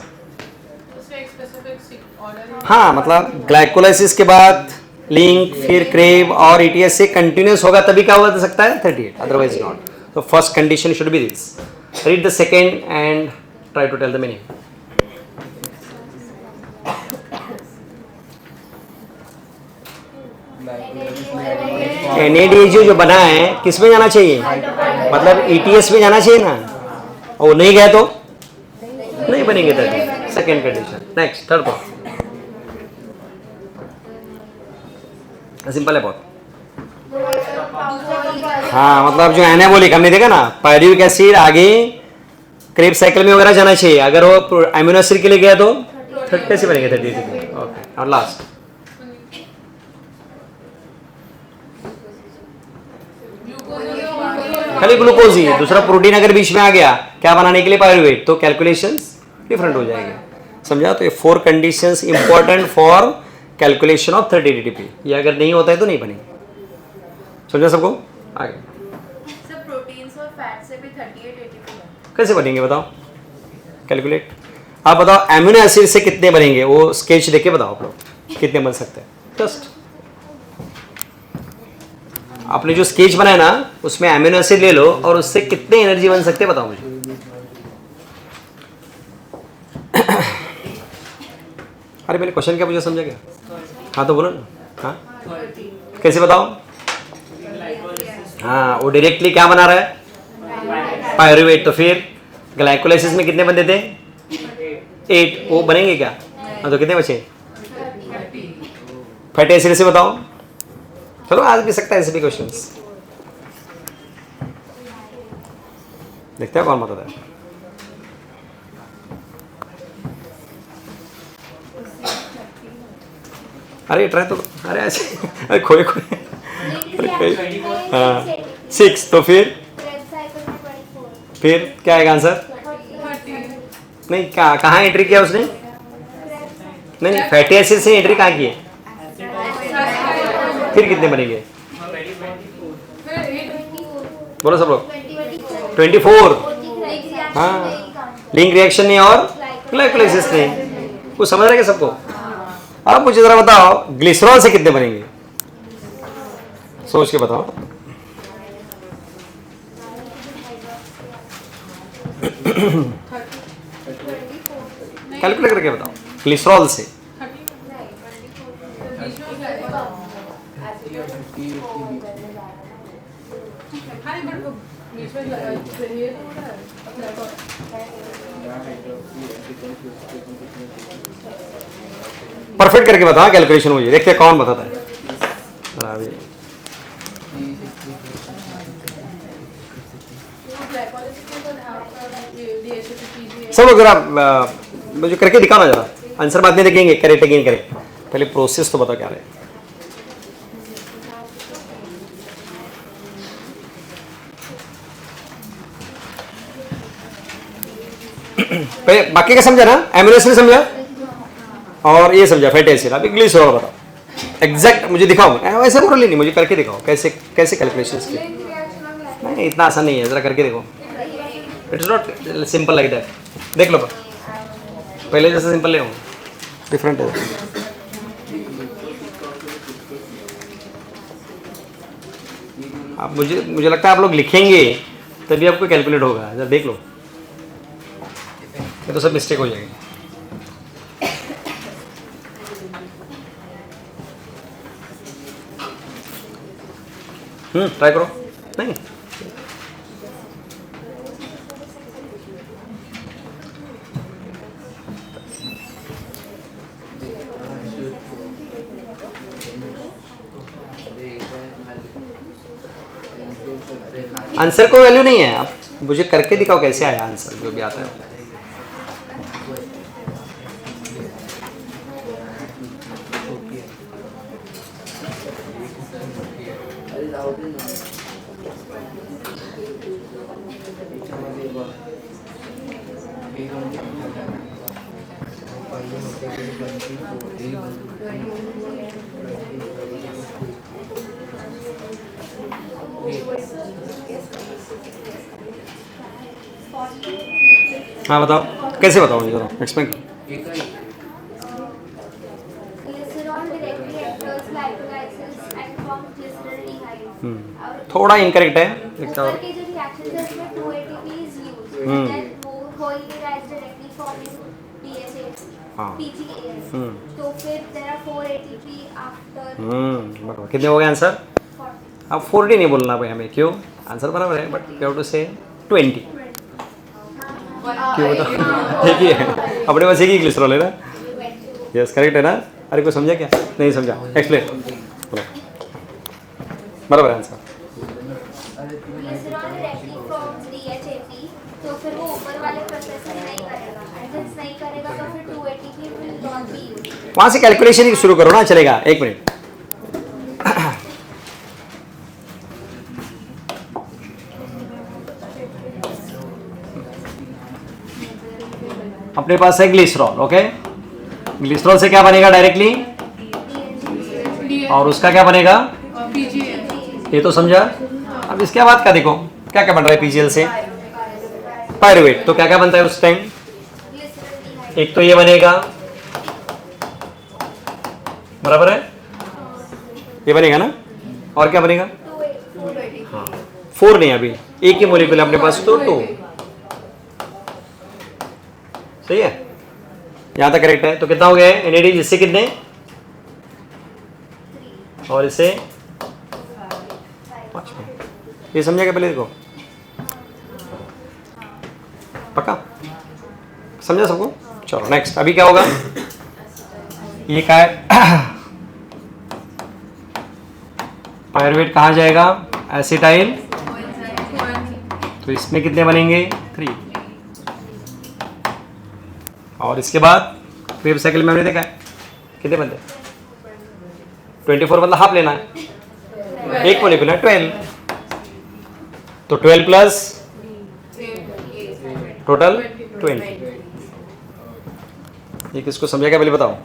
उसका एक स्पेसिफिक ऑर्डर. हाँ, मतलब ग्लाइकोलाइसिस के बाद लिंक, फिर क्रेब और ETS से कंटिन्यूस होगा तभी क्या हो सकता है 38, अदरवाइज नॉट. तो first condition should be this. Read the second and try to tell the meaning. NADH जो बना है किस में जाना चाहिए, मतलब ETS में जाना चाहिए ना, और नहीं गया तो नहीं बनेंगे. 30, second condition. Next, third point. Simple है बहुत. हाँ, मतलब जो एनाबोलिक हमने देखा ना, पायरुविक एसिड आगे क्रेब साइकिल में वगैरह जाना चाहिए. अगर वो अमीनो एसिड के लिए गया तो 30 कैसे बनेंगे, 30. ओके, और लास्ट खाली ग्लूकोज ही, दूसरा प्रोटीन अगर बीच में आ गया क्या बनाने के लिए, पायरुवेट, तो कैलकुलेशंस डिफरेंट हो जाएंगे. समझा? तो ये 4 conditions important for calculation of 30 DDP. ये अगर नहीं होता है तो नहीं बनेगी. समझा सबको? आगे सर प्रोटीन्स और फैट से भी 38 ATP कैसे बनेंगे बताओ, कैलकुलेट. आप बताओ एमिनो एसिड से कितने बनेंगे, वो स्केच देके बताओ आप लोग कितने बन सकते हैं. जस्ट आपने जो स्केच बनाया ना उसमें एमिनो एसिड ले लो और उससे कितने एनर्जी बन सकते हैं बताओ मुझे. अरे मैंने क्वेश्चन क्या मुझे समझा क्या? हाँ तो बोलो ना. हाँ कैसे बताओ? हाँ, वो डायरेक्टली क्या बना रहा है, पायरुवेट. तो फिर ग्लाइकोलाइसिस में कितने बनते थे, 8. वो बनेंगे क्या? हाँ, तो कितने बचे फैटी एसिड से बताओ. चलो आज भी सकता है ऐसे भी क्वेश्चंस. देखते हैं कौन बताता है. अरे ट्राई तो, अरे ऐसे अरे खोए खोए. हाँ 6. तो फिर क्या आएगा आंसर? नहीं, कहाँ एंट्री किया उसने? नहीं फैटी एसिड से एंट्री कहाँ की है? फिर कितने बनेंगे? बोलो सब लोग 24। हाँ लिंक रिएक्शन नहीं और ग्लाइकोलाइसिस नहीं। कुछ समझ रहे हैं सबको? अब मुझे जरा बताओ ग्लिसरॉल से कितने बनेंगे? सोच के बताओ। कैलकुलेट करके बताओ ग्लिसरॉल से। परफेक्ट करके बताओ कैलकुलेशन मुझे, देखते हैं कौन बताता है। सब लोग जरा मुझे करके दिखाओ ना जरा, आंसर बाद में देखेंगे करेक्ट अगेन करेक्ट, पहले प्रोसेस तो बताओ क्या है। पहले बाकी का समझा ना, एमिनो एसिड समझा और ये समझा फैटी एसिड। अब ग्लिसरॉल बताओ एग्जैक्ट मुझे दिखाओ, वैसे बोल नहीं, मुझे करके दिखाओ कैसे कैसे कैलकुलेशन की। नहीं इतना आसान नहीं है, जरा करके देखो। It's not simple like that. देख लो पहले जैसे सिंपल ले हो, डिफरेंट है। अब मुझे लगता है आप लोग लिखेंगे तभी आपको कैलकुलेट होगा। जरा देख लो, ये तो सब मिस्टेक हो जाएगी। ट्राई करो। नहीं आंसर को वैल्यू नहीं है, आप मुझे करके दिखाओ कैसे आया आंसर जो भी आता है। हाँ बताओ कैसे बताओ मुझे, एक्सप्लेन। थोड़ा इनकरेक्ट है बराबर। कितने हो गए आंसर? अब 40 नहीं बोलना भाई हमें, क्यों? आंसर बराबर है बट यू हैव टू से 20। क्यों बताओ? एक ही है अपने पास, एक ही ग्लिसरॉल है ना। यस करेक्ट है ना। अरे कोई समझा क्या? नहीं समझा, एक्सप्लेन। बराबर आंसर। तो फिर वो ऊपर वाले प्रोसेस में नहीं करेगा, एडजस्ट नहीं करेगा तो फिर 280p will not be used. वहां से कैलकुलेशन ही शुरू करो ना, चलेगा। एक मिनट, अपने पास है ग्लिसरॉल। ओके, ग्लिसरॉल से क्या बनेगा डायरेक्टली, और उसका क्या बनेगा? ये तो समझा। अब इसके बाद क्या देखो, क्या क्या बन रहा है पीजीएल से? पायरुवेट। तो क्या क्या बनता है उस टाइम? एक तो ये बनेगा, बराबर है, ये बनेगा ना। और क्या बनेगा? हाँ 4 नहीं, अभी एक ही मॉलिक्यूल अपने पास, तो 2। सही है, यहां तक करेक्ट है। तो कितना हो गया एनएडी? जिससे कितने, और इसे 5। ये समझेगा पहले देखो, पक्का समझा सबको? चलो नेक्स्ट। अभी क्या होगा, ये क्या है? पायरुवेट कहाँ जाएगा? एसिटाइल। तो इसमें कितने बनेंगे? 3। और इसके बाद क्रेब साइकिल में हमने देखा है कितने बनते हैं? 24 मतलब हाफ लेना है, एक मॉलिक्यूल है 12। तो 12 प्लस टोटल 20। ये किसको समझेगा पहले बताओ?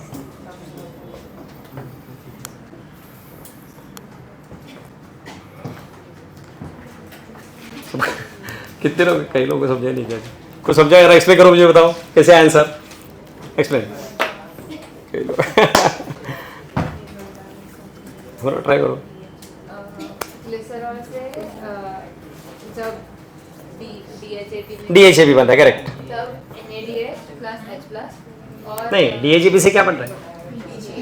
कितने लोग, कई लोगों को समझा नहीं क्या कुछ समझा। यार एक्सप्लेन करो, मुझे बताओ कैसे आंसर एक्सप्लेन। कई लोग करो, ट्राई करो। ग्लिसरॉल से जब DHAP बनता है, करेक्ट। तब NADH प्लस H प्लस और नहीं, DHAP से क्या बन रहा है?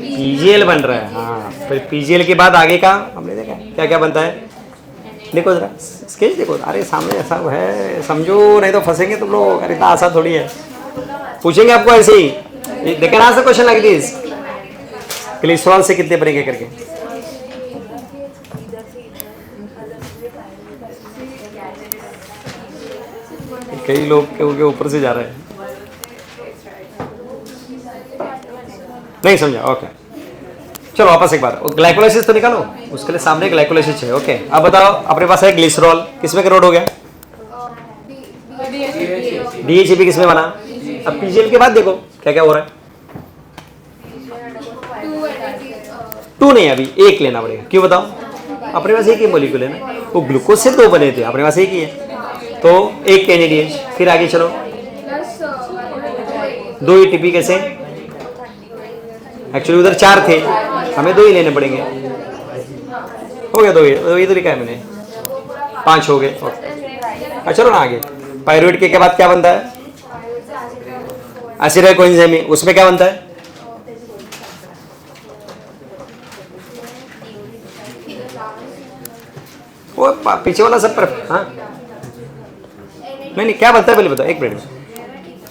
PGL बन रहा है। हाँ, फिर PGL के बाद आगे का हमने देखा क्या क्या बनता है। देखो जरा स्केच देखो, अरे सामने ऐसा है, समझो नहीं तो फंसेंगे तुम लोग। अरे इतना आसान थोड़ी है, पूछेंगे आपको ऐसे ही। देखे ना क्वेश्चन लाइक दिस, ग्लिसरॉल से कितने बनेंगे करके। कई लोग के ऊपर से जा रहे हैं, नहीं समझा। ओके चलो वापस एक बार ग्लाइकोलाइसिस तो निकालो, उसके लिए सामने ग्लाइकोलाइसिस है। ओके अब बताओ, अपने पास है ग्लिसरॉल, किसमें कन्वर्ट हो गया? DHAP किसमें बना? अब PGL के बाद देखो क्या क्या हो रहा है। 2 नहीं, अभी 1 लेना पड़ेगा। क्यों बताओ? अपने पास एक ही मॉलिक्यूल है ना, वो ग्लूकोज से 2 बने थे, अपने पास एक ही है, तो 1 NADH। फिर आगे चलो, 2 ATP कैसे? एक्चुअली उधर 4 थे, हमें 2 ही लेने पड़ेंगे। हो गया 2 ही तो लिखा है मैंने, 5 हो गए। चलो ना आगे, पायरुवेट के बाद क्या बनता है? एसिडाइल कोएंजाइम, उसमें क्या बनता है? वो पीछे वाला सब पर। हाँ नहीं क्या बनता है पहले बताओ, एक मिनट में।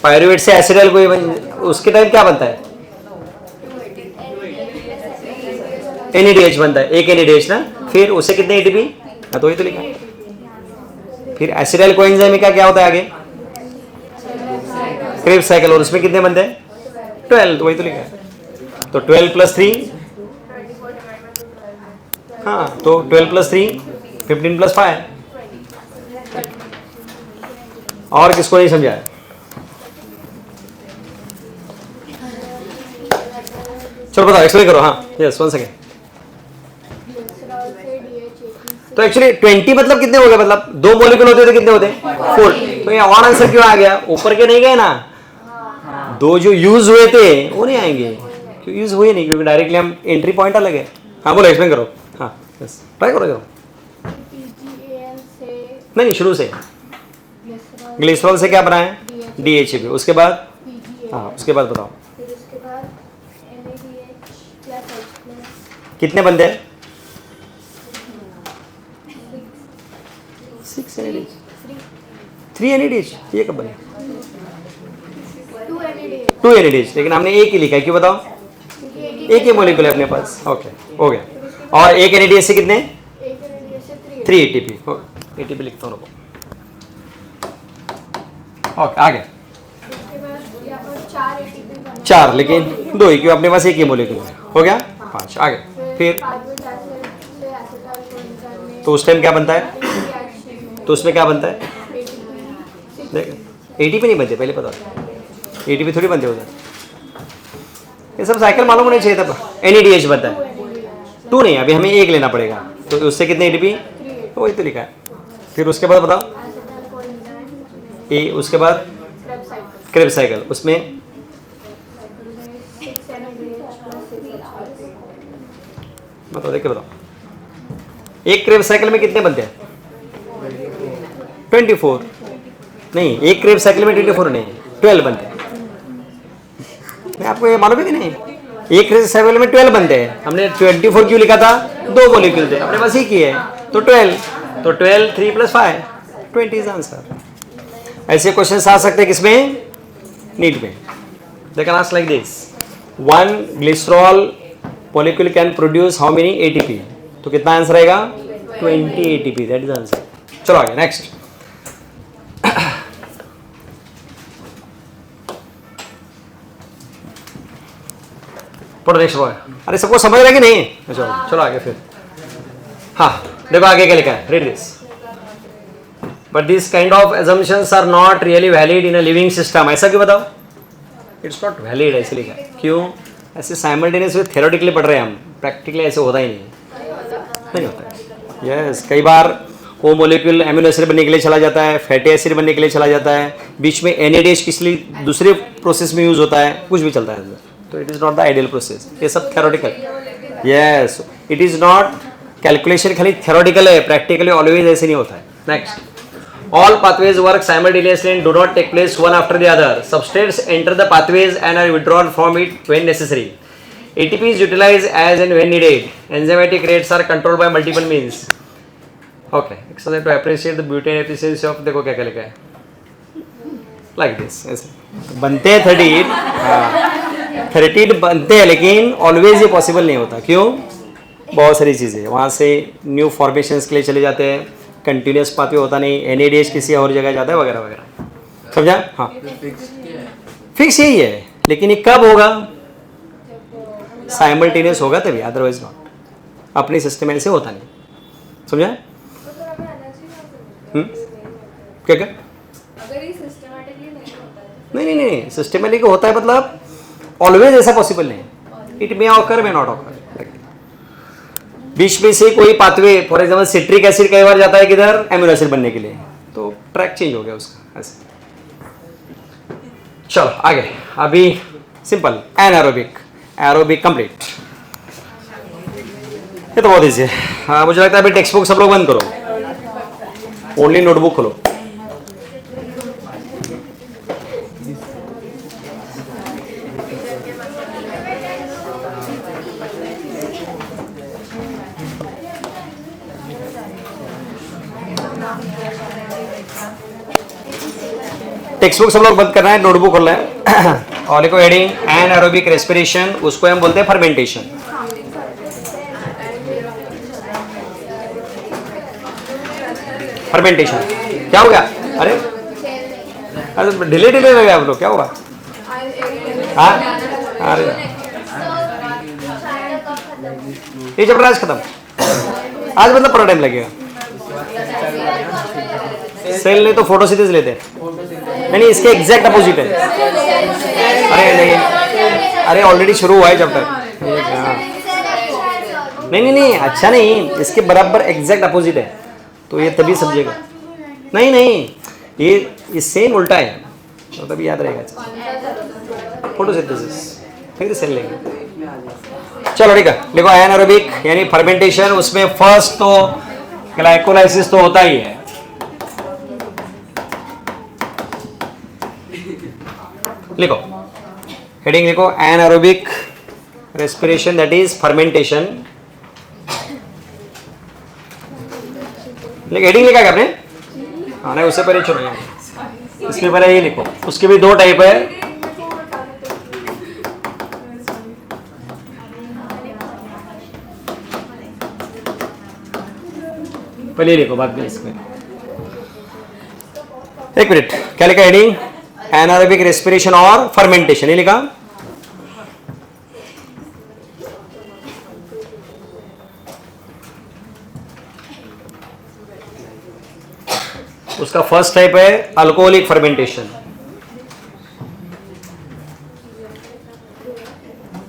पायरुवेट से एसिडाइल कोई उसके टाइम क्या बनता है? NADH बनता है, 1 NADH ना। फिर उससे कितने ATP? हाँ तो ही तो लिखा। फिर एसिडाइल कोएंजाइम का क्या होता है आगे? क्रेब्स साइकिल, और उसमें कितने बनते हैं? 12, तो वही तो लिखा है। तो 12 + 3, हाँ तो 12 + 3 15 + 5। और किसको नहीं समझा है? चलो बताओ, एक्सप्लेन करो। हाँ यस 1 सेकेंड। तो एक्चुअली 20 मतलब कितने हो गए? मतलब 2 मॉलिक्यूल होते तो कितने होते? 4। तो ये ऑन आंसर क्यों आ गया? ऊपर के नहीं गए ना, 2 जो यूज हुए थे वो नहीं आएंगे, क्यों यूज हुए नहीं, क्योंकि डायरेक्टली हम एंट्री पॉइंट अलग है। हाँ बोलो, एक्सप्लेन करो। हाँ यस ट्राई करो जरा। नहीं शुरू से। ग्लिसरॉल से क्या बना है? DHAP। उसके बाद हाँ उसके बाद बताओ कितने बनते हैं? 6 NADH, 3 NADH। ये कब बने? 2 NADH, लेकिन हमने एक ही लिखा है, क्यों बताओ? एक ही मॉलिक्यूल है अपने पास। ओके हो गया। और 1 NADH से कितने? 3 ATP। ATP लिखता हूँ। ओके आगे 4, लेकिन 2 ही, क्यों? अपने पास एक ही मॉलिक्यूल है। हो गया 5। आगे फिर तो उस टाइम क्या बनता है? तो उसमें क्या बनता है? देख ATP नहीं बनते, पहले पता ATP थोड़ी बनते उधर। ये सब साइकिल मालूम होना चाहिए। तब NADH बनता है, 2 नहीं, अभी हमें 1 लेना पड़ेगा। तो उससे कितने ATP? तो वही तो लिखा है। फिर उसके बाद बताओ उसके बाद क्रेब्स साइकिल, उसमें बताओ, देख के बताओ। एक क्रेब्स साइकिल में कितने बनते हैं? 24 नहीं, एक क्रेब्स साइकिल में 24 नहीं, 12 बनते हैं। मैं आपको ये मालूम है कि नहीं? एक क्रेब्स साइकिल में 12 बनते हैं। हमने 24 क्यों लिखा था? 2 मॉलिक्यूल थे, अपने पास एक ही है, तो 12। तो 12 3 + 5 20 इज आंसर। ऐसे क्वेश्चन आ सकते हैं किसमें? नीट में। They can ask like this, 1 glycerol molecule can produce how many ATP? तो कितना आंसर आएगा? 20 ATP, दैट इज आंसर। चलो आगे नेक्स्ट। पढ़ो नेक्स्ट बॉय। अरे सबको समझ रहा है कि नहीं? चलो चलो आगे फिर। हाँ देखो आगे क्या लिखा है, read this. But this kind of assumptions are not really valid in a living system. ऐसा क्यों बताओ? इट्स नॉट वैलिड, ऐसे लिखा है। क्यों? ऐसे साइमल्टेनियस थ्योरेटिकली पढ़ रहे हैं हम, प्रैक्टिकली ऐसे होता ही नहीं होता है। यस कई बार वो मॉलिक्यूल एमिनो एसिड बनने के लिए चला जाता है, फैटी एसिड बनने के लिए चला जाता है, बीच में NADH किस लिए दूसरे प्रोसेस में यूज होता है, कुछ भी चलता है अंदर. तो it is not the ideal process. ये सब theoretical. Yes, it is not calculation, खाली थ्योरेटिकल है, प्रैक्टिकली ऑलवेज ऐसे नहीं होता है. Next, all pathways work simultaneously and do not take place one after the other. Substrates enter the pathways and are withdrawn from it when necessary. ATP is utilized as and when needed. Enzymatic rates are controlled by multiple means. Okay, exercise to appreciate the beauty and efficiency of. देखो क्या क्या लिखा है. Like this. ऐसे बनते हैं 38 बनते हैं, लेकिन ऑलवेज ये पॉसिबल नहीं होता. क्यों? बहुत सारी चीज़ें वहाँ से न्यू फॉर्मेशंस के लिए चले जाते हैं, कंटिन्यूस पाथवे होता नहीं, NADH किसी और जगह जाता है वगैरह वगैरह. समझा? हाँ, फिक्स यही है, लेकिन ये कब होगा? साइमल्टेनियस होगा तभी, अदरवाइज नॉट. अपनी सिस्टम ऐसे होता नहीं. समझा? क्या क्या? नहीं, सिस्टमेटिक होता है, मतलब ऑलवेज ऐसा पॉसिबल नहीं. It may occur, may not occur. बीच में से कोई pathway, for example citric acid कई बार जाता है किधर, एमिनो एसिड बनने के लिए, तो ट्रैक चेंज हो गया उसका ऐसे. चलो आगे. अभी सिंपल एनारोबिक, एरोबिक कंप्लीट. ये तो बहुत ईजी है. हाँ, मुझे लगता है अभी टेक्स्ट बुक सब लोग बंद करो, ओनली नोटबुक खोलो. टेक्स्ट बुक सब लोग बंद करना है, नोटबुक खोलना है. और लिखो हेडिंग एनारोबिक रेस्पिरेशन, उसको हम बोलते हैं फर्मेंटेशन. फर्मेंटेशन क्या हो गया? अरे ढीले लग गया आप लोग, क्या होगा? हाँ, अरे ये चैप्टर आज खत्म. आज मतलब पूरा टाइम लगेगा. सेल ने तो फोटोसिंथेसिस लेते हैं. नहीं, इसके एग्जैक्ट अपोजिट है. अरे नहीं, अरे ऑलरेडी शुरू हुआ है चैप्टर. नहीं, अच्छा नहीं, इसके बराबर एग्जैक्ट अपोजिट है, तो ये तभी समझेगा. नहीं, ये सेम उल्टा है, तो तभी याद रहेगा. फोटोसिंथेसिस फिर सेल लेंगे. चलो ठीक है, देखो एनारोबिक यानी फर्मेंटेशन, उसमें फर्स्ट तो ग्लाइकोलाइसिस तो होता ही है. लिखो हेडिंग, लिखो anaerobic respiration, that is fermentation. Heading लिखा क्या आपने? हाँ, नहीं उससे पहले चलो, इसके पहले ये लिखो. उसके भी दो टाइप है. पहले लिखो, बाद में इसमें. एक मिनट, क्या लिखा हेडिंग? एनारोबिक रेस्पिरेशन और फर्मेंटेशन. ये लिखा. उसका फर्स्ट टाइप है अल्कोहलिक फर्मेंटेशन.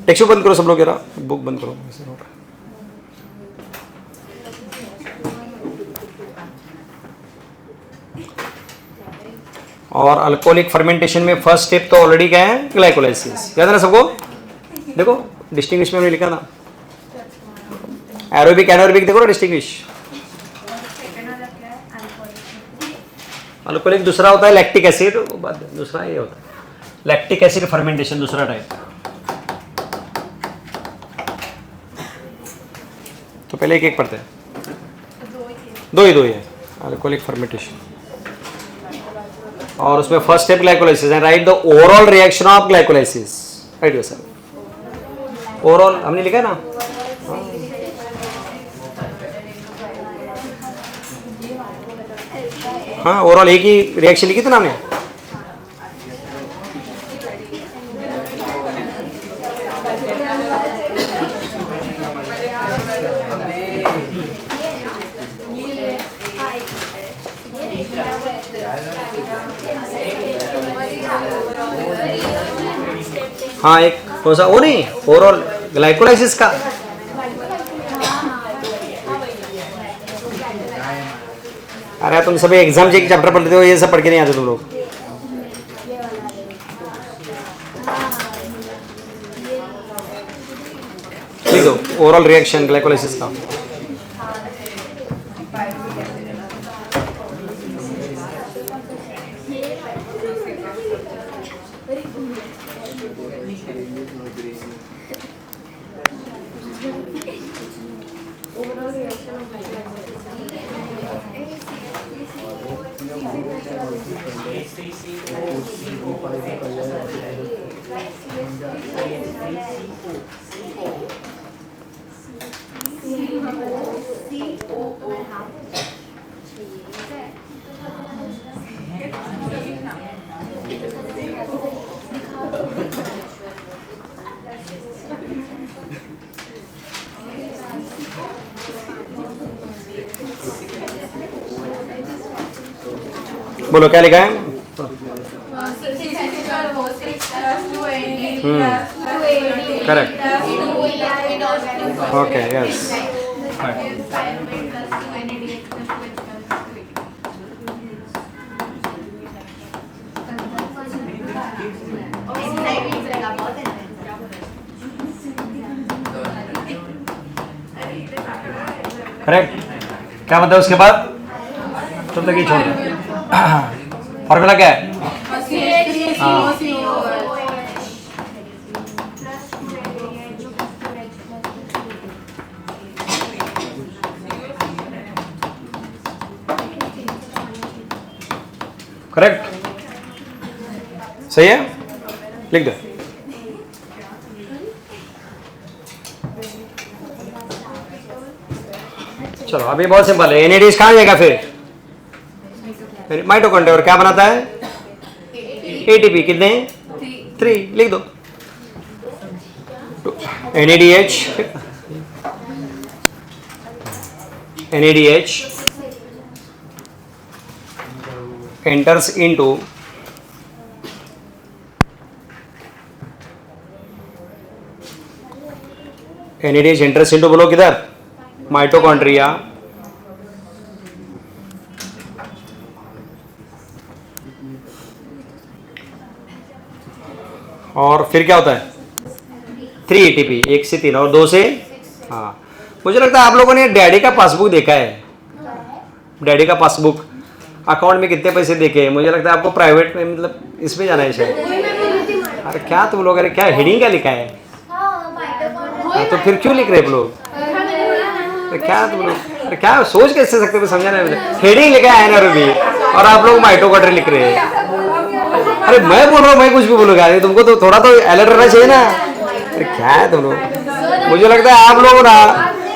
टेक्स्ट बंद करो सब लोग, जरा बुक बंद करो. और अल्कोहलिक फर्मेंटेशन में फर्स्ट स्टेप तो ऑलरेडी क्या है? ग्लाइकोलाइसिस. याद है ना सबको? देखो डिस्टिंग्विश में लिखा ना, एरोबिक एनारोबिक, देखो ना डिस्टिंग्विश. अल्कोहलिक दूसरा होता है लैक्टिक एसिड, दूसरा ये होता है लैक्टिक एसिड फर्मेंटेशन, दूसरा टाइप. तो पहले एक एक पढ़ते हैं. दो ही है अल्कोहलिक फर्मेंटेशन. और उसमें फर्स्ट स्टेप ग्लाइकोलाइसिस है. Right the overall reaction of glycolysis. Right yourself. Overall हमने लिखा है ना. हाँ, ओवरऑल एक ही रिएक्शन लिखी थी ना हमने. हाँ, एक कौन सा? वो नहीं, ओवरऑल ग्लाइकोलाइसिस का. अरे तुम सभी एग्जाम के चैप्टर पढ़ते हो, ये सब पढ़ के नहीं आते तुम लोग। ठीक है, ओवरऑल रिएक्शन ग्लाइकोलाइसिस का। बोलो क्या लिखा है? Correct, okay, yes. करेक्ट, क्या मतलब उसके बाद तुम तक ही छोड़ दो। फॉर्मूला क्या है? करेक्ट, सही है, लिख दो। चलो अभी बहुत सिंपल है। एनएडीएच कहाँ जाएगा फिर? माइटोकॉन्ड्रिया, और क्या बनाता है? एटीपी। कितने? 3, लिख दो। NADH enters into बोलो किधर? माइटोकॉन्ड्रिया, और फिर क्या होता है? 3 ATP, 1 से 3 और 2 से, हाँ। मुझे लगता है आप लोगों ने डैडी का पासबुक देखा है। डैडी का पासबुक, अकाउंट में कितने पैसे देखे हैं। मुझे लगता है आपको प्राइवेट में, मतलब इसमें जाना है शायद। अरे क्या तुम लोग, अरे क्या हेडिंग क्या लिखा है? हाँ, तो फिर क्यों लिख रहे हैं लोग? अरे क्या तुम लोग, अरे क्या सोच कैसे सकते हो, समझा नहीं। हेडिंग लिखा है एनारोबी और आप लोग माइटोकॉन्ड्रिया लिख रहे हैं। अरे मैं बोल रहा हूँ, मैं कुछ भी बोलूँगा, तुमको तो थोड़ा तो अलर्ट रहना चाहिए ना। अरे क्या है तुम लोग, मुझे लगता है आप लोग ना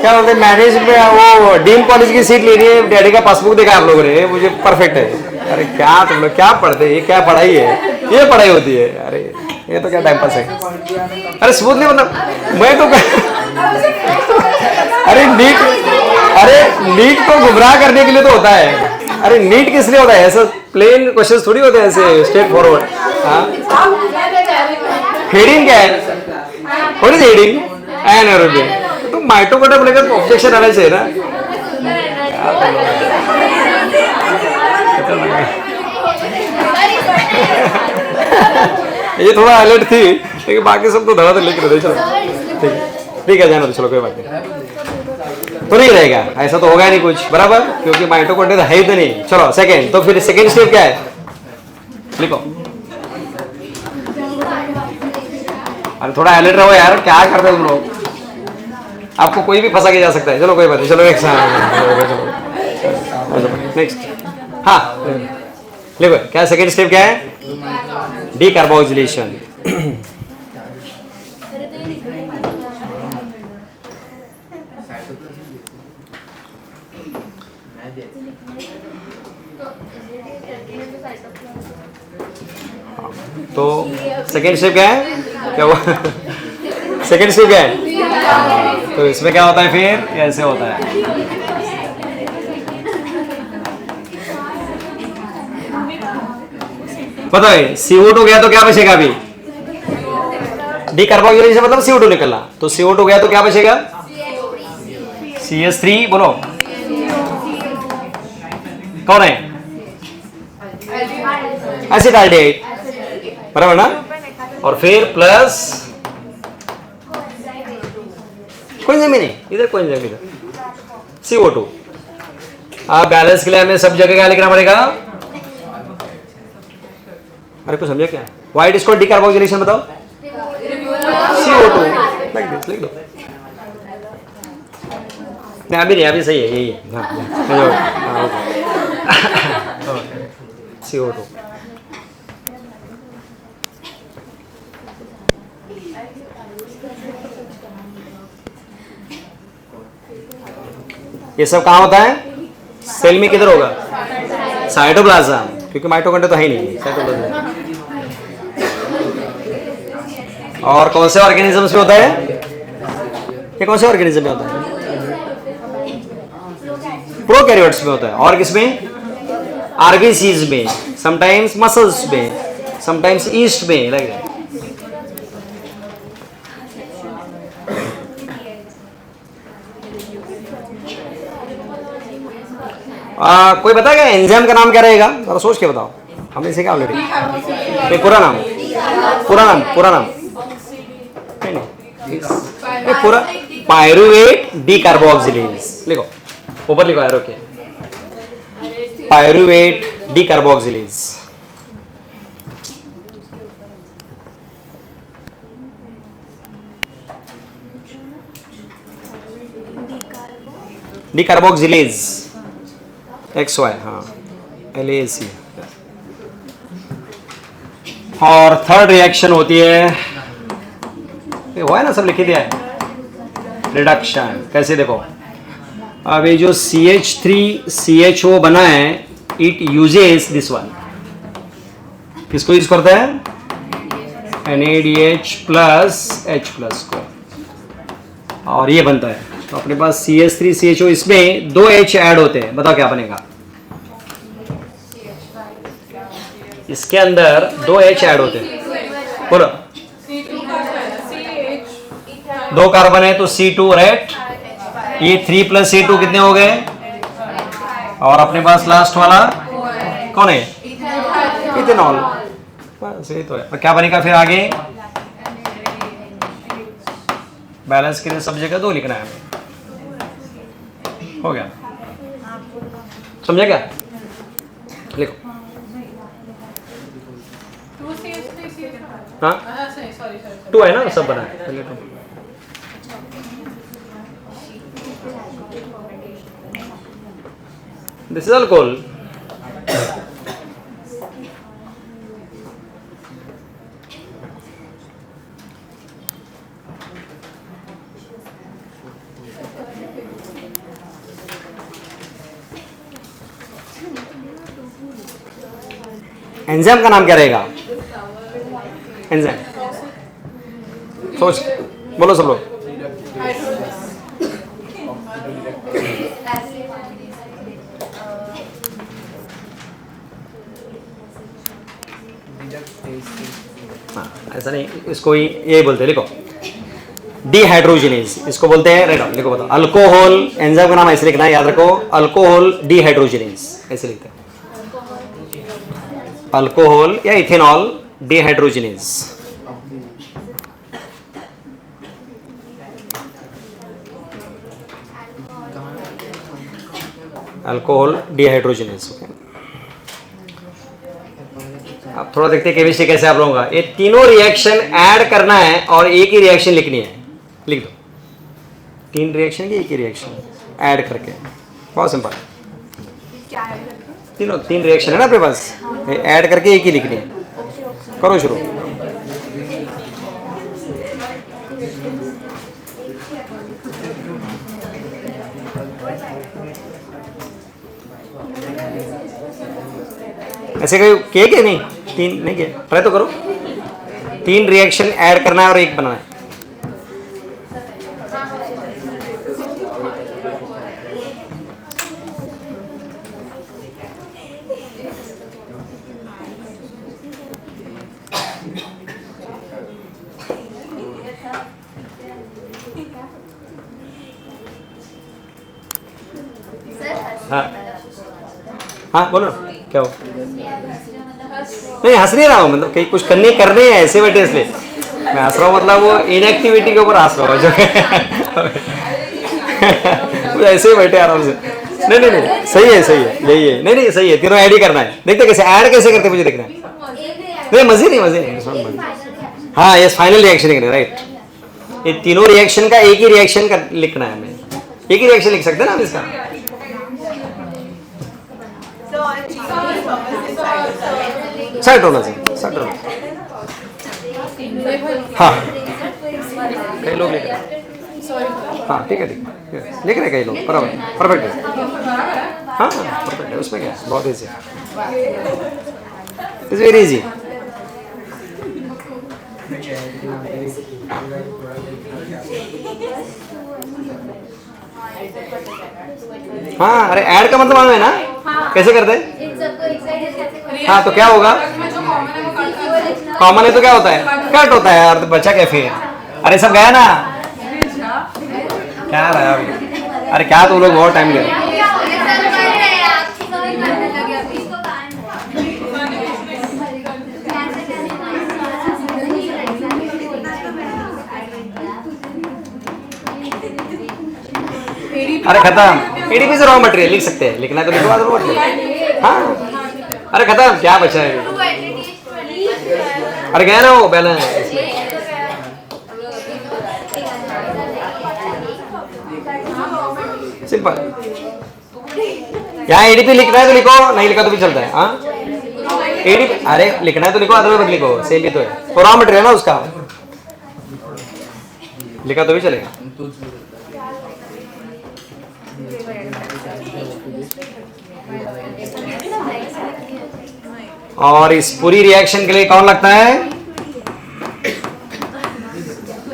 क्या बोलते हैं, मैनेज में वो डीम कॉलेज की सीट ले रही है। डैडी का पासबुक देखा आप लोगों ने, मुझे परफेक्ट है। अरे क्या तुम लोग क्या पढ़ते हैं, ये क्या पढ़ाई है? ये पढ़ाई होती है? अरे ये तो क्या टाइम पास है। अरे स्मूथली मतलब मैं तो अरे नीट तो गुमराह करने के लिए तो होता है। अरे नीट किस लिए होता है? ऐसा प्लेन क्वेश्चन थोड़ी होते हैं ऐसे स्ट्रेट फॉरवर्ड। हेडिंग क्या है? What is heading? एनारोबी। तो माइटोकॉन्ड्रिया लेकर ऑब्जेक्शन आना चाहिए ना। ये थोड़ा अलर्ट थी, लेकिन बाकी सब तो धड़ाधड़ लिख रहे थे। चलो ठीक है, जाना तो चलो, कोई बात नहीं। तो नहीं रहेगा, ऐसा तो होगा नहीं कुछ, बराबर, क्योंकि माइटोकॉन्ड्रिया है ही तो नहीं। चलो सेकेंड, तो फिर सेकेंड स्टेप क्या है? लिखो। अरे थोड़ा अलर्ट रहो यार, क्या करते हो तुम लोग? आपको कोई भी फंसा के जा सकता है। चलो कोई बात नहीं, चलो नेक्स्ट। हाँ लिखो, क्या सेकेंड स्टेप क्या है? डीकार्बोक्सिलेशन। तो सेकेंड स्टेप क्या है? क्या हुआ? सेकेंड स्टेप क्या है? तो इसमें क्या होता है फिर? कैसे होता है? बताइए, CO2 गया तो क्या बचेगा? अभी डीकार्बोक्सिलेशन मतलब CO2 निकलना, तो CO2 गया तो क्या बचेगा? CH3 बोलो। कौन है? एसिटाल्डेहाइड, बराबर ना? और फिर प्लस कोएंजाइम नहीं, इधर कोएंजाइम इधर CO2। आप बैलेंस के लिए हमें सब जगह क्या लिखना पड़ेगा? अरे कुछ समझे क्या? Why it is called decarboxylation बताओ? CO2 लाइक दिस, लिख दो। नहीं अभी नहीं, अभी सही है, यही है। हाँ, CO2। ये सब कहाँ होता है? सेल में किधर होगा? साइटोप्लाज्म, क्योंकि माइटोकॉन्ड्रिया तो है ही नहीं, साइटोप्लाज्म। और कौन से ऑर्गेनिजम्स में होता है? ये कौन से ऑर्गेनिज्म में होता है? प्रोकैरियोट्स में होता है। और किसमें? आरबीसीज में, समटाइम्स मसल्स में, समटाइम्स ईस्ट में, लाइक कोई बता क्या एंजाइम का नाम क्या रहेगा? जरा सोच के बताओ, हमने सीखा ऑलरेडी। पूरा नाम नहीं, पूरा पायरुवेट डीकार्बोक्सिलेज लिखो, ऊपर लिखो एरो के, पायरुवेट डीकार्बोक्सिलेज। डीकार्बोक्सिलेज XY, हाँ LAC। और थर्ड रिएक्शन होती है, ये हुआ है ना, सब लिख दिया है, रिडक्शन। कैसे देखो, अब ये जो CH3CHO बना है, इट यूजेस दिस वन, किसको यूज करता है? NADH प्लस H प्लस को, और ये बनता है। तो अपने पास CH3CHO, इसमें 2 H ऐड होते हैं, बताओ क्या बनेगा? इसके अंदर 2 H ऐड होते हैं, बोलो। 2 कार्बन है तो C2 राइट, ये 3 प्लस C2 कितने हो गए? और अपने पास लास्ट वाला कौन है? इथेनॉल। बस यही तो है। और क्या बनेगा फिर आगे? बैलेंस के लिए सब जगह 2 लिखना है, हो गया, समझे क्या? लिखो। हाँ 2 है ना, सब बना है पहले 2। This is alcohol. एंजाइम का नाम क्या रहेगा? एंजाइम सोच, बोलो सब लोग। हाँ ऐसा नहीं, इसको ये बोलते हैं, लिखो डिहाइड्रोजिनेज, इसको बोलते हैं। राइट, लिखो बताओ। अल्कोहल, एंजाइम का नाम ऐसे लिखना है, याद रखो, अल्कोहल डिहाइड्रोजिनेज ऐसे लिखते हैं। अल्कोहल या इथेनॉल डिहाइड्रोजिनेज। Alcohol dehydrogenase. अब थोड़ा देखते हैं केमिस्ट्री कैसे आप लोगों का। ये तीनों रिएक्शन ऐड करना है और एक ही रिएक्शन लिखनी है, लिख दो। 3 रिएक्शन की एक ही रिएक्शन ऐड करके, बहुत सिंपल। तीन रिएक्शन है ना अपने पास, ऐड करके एक ही लिखनी है। करो शुरू। ऐसे कोई किए क्या? नहीं, 3 नहीं किए, ट्राई तो करो। 3 रिएक्शन ऐड करना है और एक बनाना है। हाँ हाँ बोलो ना, क्या हो? नहीं हंस नहीं रहा हूँ, मतलब कहीं कुछ करने हैं ऐसे बैठे इसलिए मैं हंस रहा हूँ, मतलब वो इनएक्टिविटी के ऊपर हंस रहा हूँ जो कुछ ऐसे ही बैठे आराम से। नहीं सही है यही है। नहीं सही है, तीनों ऐड ही करना है। देखते कैसे ऐड कैसे करते मुझे देखना है। नहीं मजे नहीं। हाँ यस फाइनल रिएक्शन लिखना है, राइट। ये तीनों रिएक्शन का एक ही रिएक्शन का लिखना है। हमें एक ही रिएक्शन लिख सकते हैं ना हम इसका। सेट होना चाहिए, सेट होना चाहिए। हाँ कई लोग लिख रहे हैं। हाँ ठीक है लिख रहे कई लोग, बराबर परफेक्ट है। हाँ परफेक्ट है, उसमें क्या है, बहुत ईजी है, इट्स वेरी इजी। हाँ अरे ऐड का मतलब मालूम है ना, कैसे करते हैं? हाँ तो क्या होगा, कॉमन है तो क्या होता है, कट होता है यार, तो बचा कैफे है। अरे सब गया ना, क्या रहा यार, अरे क्या तो लोग बहुत टाइम ले रहे। अरे खत्म, एडीपी से रॉ मटेरियल लिख सकते हैं, लिखना तो लिखवा दो मटेरियल। हाँ अरे खत्म, क्या बचा है? अरे गया ना वो बैलेंस। सिंपल, यहाँ एडीपी लिखना है तो लिखो, नहीं लिखा तो भी चलता है। हाँ एडीपी, अरे लिखना है तो लिखो, अदरवाइज मत लिखो, सेम ही तो है, वो रॉ मटेरियल है ना उसका, लिखा तो भी चलेगा। और इस पूरी रिएक्शन के लिए कौन लगता है,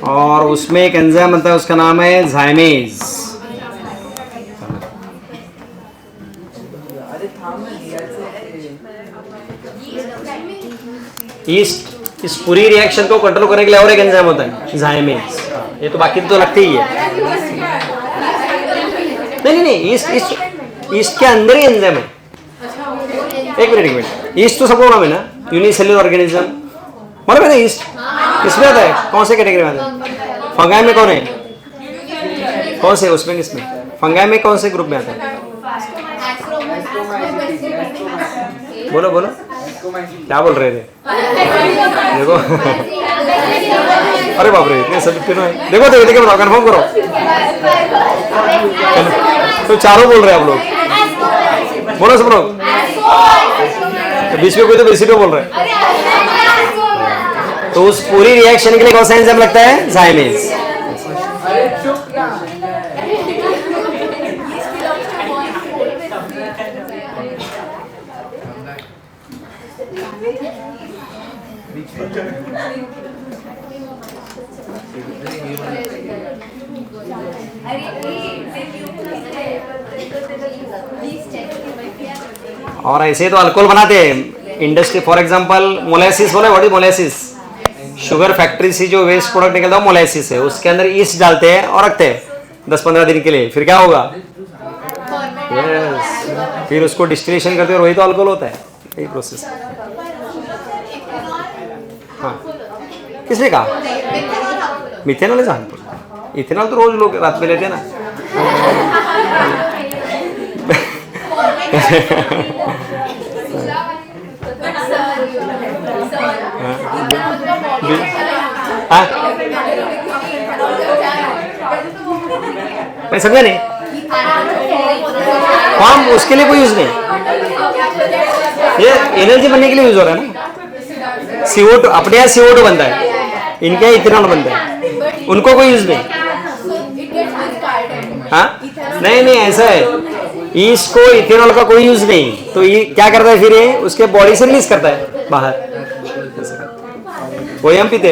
और उसमें एक एंजाइम बनता है, उसका नाम है ज़ाइमेज। इस पूरी रिएक्शन को कंट्रोल करने के लिए और एक एंजाइम होता है ज़ाइमेज। ये तो बाकी तो लगते ही है। नहीं ईस्ट के अंदर ही एंजाइम है। एक मिनट, ईस्ट तो सबको नाम है ना, यूनिसेल्युलर ऑर्गेनिज्म मालूम है ना। ईस्ट किसमें आता है, कौन से कैटेगरी में आता है? फंगाई में कौन है, कौन से उसमें, किसमें फंगाई में कौन से ग्रुप में आता है? बोलो क्या बोल रहे थे, देखो अरे बाप रे इतने सब तीनों है। देखो बताओ, कंफर्म करो, तो चारों बोल रहे हैं आप लोग, बोलो सब लोग। बीच में कोई तो बेसिडो बोल रहा है। तो उस पूरी रिएक्शन के लिए कौन सा एंजाइम लगता है, ज़ाइमेज। और ऐसे तो अल्कोहल बनाते हैं इंडस्ट्री, फॉर एग्जांपल मोलेसिस बोले, what is molasses? Sugar factory से जो वेस्ट प्रोडक्ट निकलता है वो मोलेसिस है, उसके अंदर ईस्ट डालते हैं और रखते हैं 10-15 दिन के लिए, फिर क्या होगा? यस, फिर उसको डिस्टिलेशन करते हैं, वही तो अल्कोहल होता है, यही प्रोसेस। हाँ किसने कहा मिथेनॉल है? इथेनॉल तो रोज लोग रात में लेते हैं ना। मैं समझा नहीं, फॉर्म उसके लिए कोई यूज नहीं, ये एनर्जी बनने के लिए यूज हो रहा है ना। CO2 अपने यहाँ CO2 बनता है, इनके यहाँ इथेनॉल बनता है, उनको कोई यूज नहीं। हाँ नहीं ऐसा है, ईस्ट को इथेनॉल का कोई यूज नहीं, तो ये क्या करता है फिर, ये उसके बॉडी से रिलीज करता है बाहर, वही हम पीते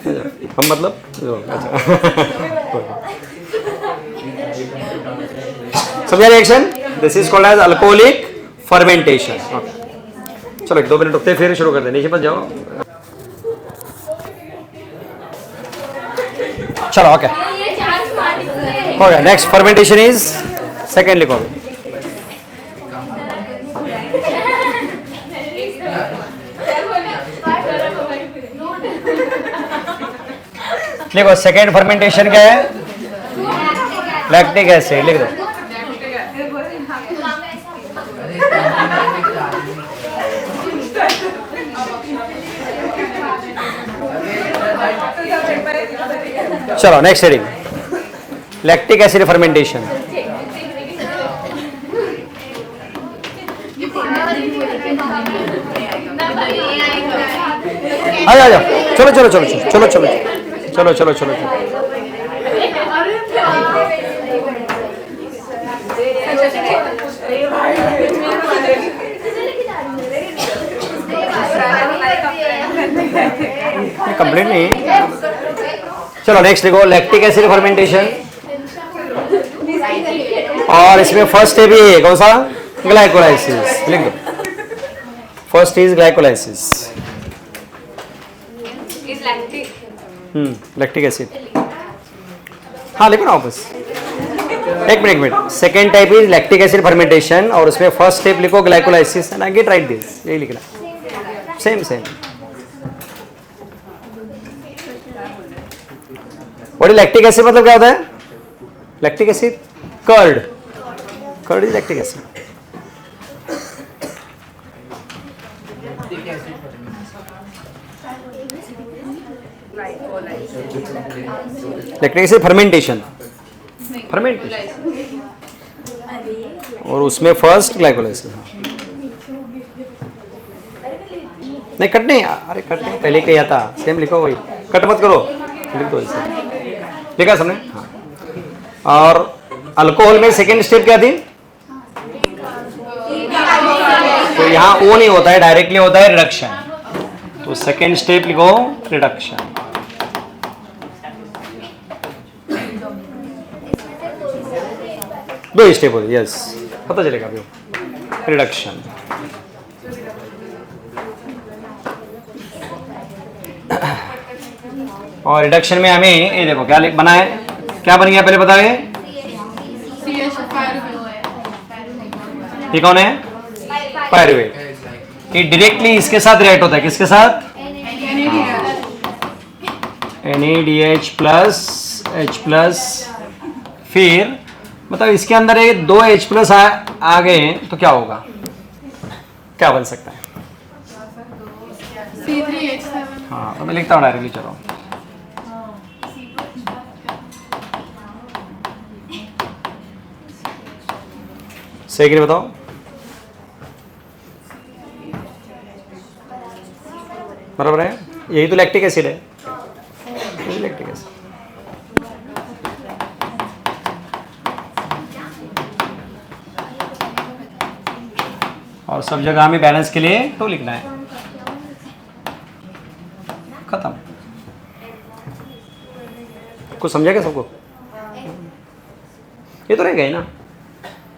हम, मतलब समझा reaction? This is called as alcoholic fermentation. चलो 2 मिनट रुकते फिर शुरू करते हैं, नीचे मत जाओ। चलो ओके हो गया। नेक्स्ट फर्मेंटेशन इज सेकेंड लिखो। देखो सेकेंड फर्मेंटेशन क्या है, लैक्टिक एसिड लिख दो। चलो next heading, lactic acid fermentation. आ जाओ चलो चलो चलो चलो चलो चलो चलो चलो चलो। कंप्लीट नहीं, चलो नेक्स्ट देखो, लैक्टिक एसिड फर्मेंटेशन। और इसमें फर्स्ट स्टेप ये है, कौन सा, ग्लाइकोलाइसिस लिख दो। First is glycolysis, lactic acid. हाँ लिखो ना वापस, एक minute. Second type is lactic acid fermentation और उसमें फर्स्ट स्टेप लिखो glycolysis and I get right this, यही लिखना, same same. What is lactic acid, मतलब क्या होता है lactic acid, curd, curd is lactic acid. Lactic acid fermentation, fermentation और उसमें फर्स्ट ग्लाइकोलाइसिस। नहीं कट नहीं, अरे कट नहीं, पहले किया था, सेम लिखो वही, कट मत करो, लिख दो इसे, लिखा सबने। हाँ। और अल्कोहल में सेकेंड स्टेप क्या थी, तो यहाँ ओ नहीं होता है, डायरेक्टली होता है रिडक्शन, तो सेकेंड स्टेप लिखो रिडक्शन। दो स्टेप होते, यस पता चलेगा अभी, रिडक्शन। और रिडक्शन में हमें ये देखो क्या बना है, क्या बन गया पहले बताओ, ये कौन है, पायरुवेट। ये डायरेक्टली इसके साथ रिएक्ट होता है, किसके साथ, NaDH प्लस H प्लस, फिर मतलब इसके अंदर ये दो H प्लस आ गए तो क्या होगा, क्या बन सकता है, C3H7। हाँ तो मैं लिखता हूँ डायरेक्टली, चलो सही कि नहीं बताओ, बराबर है, यही तो लैक्टिक एसिड है, यही लैक्टिक एसिड। और सब जगह हमें बैलेंस के लिए तो लिखना है, खत्म। कुछ समझा क्या सबको, ये तो रह गए ना,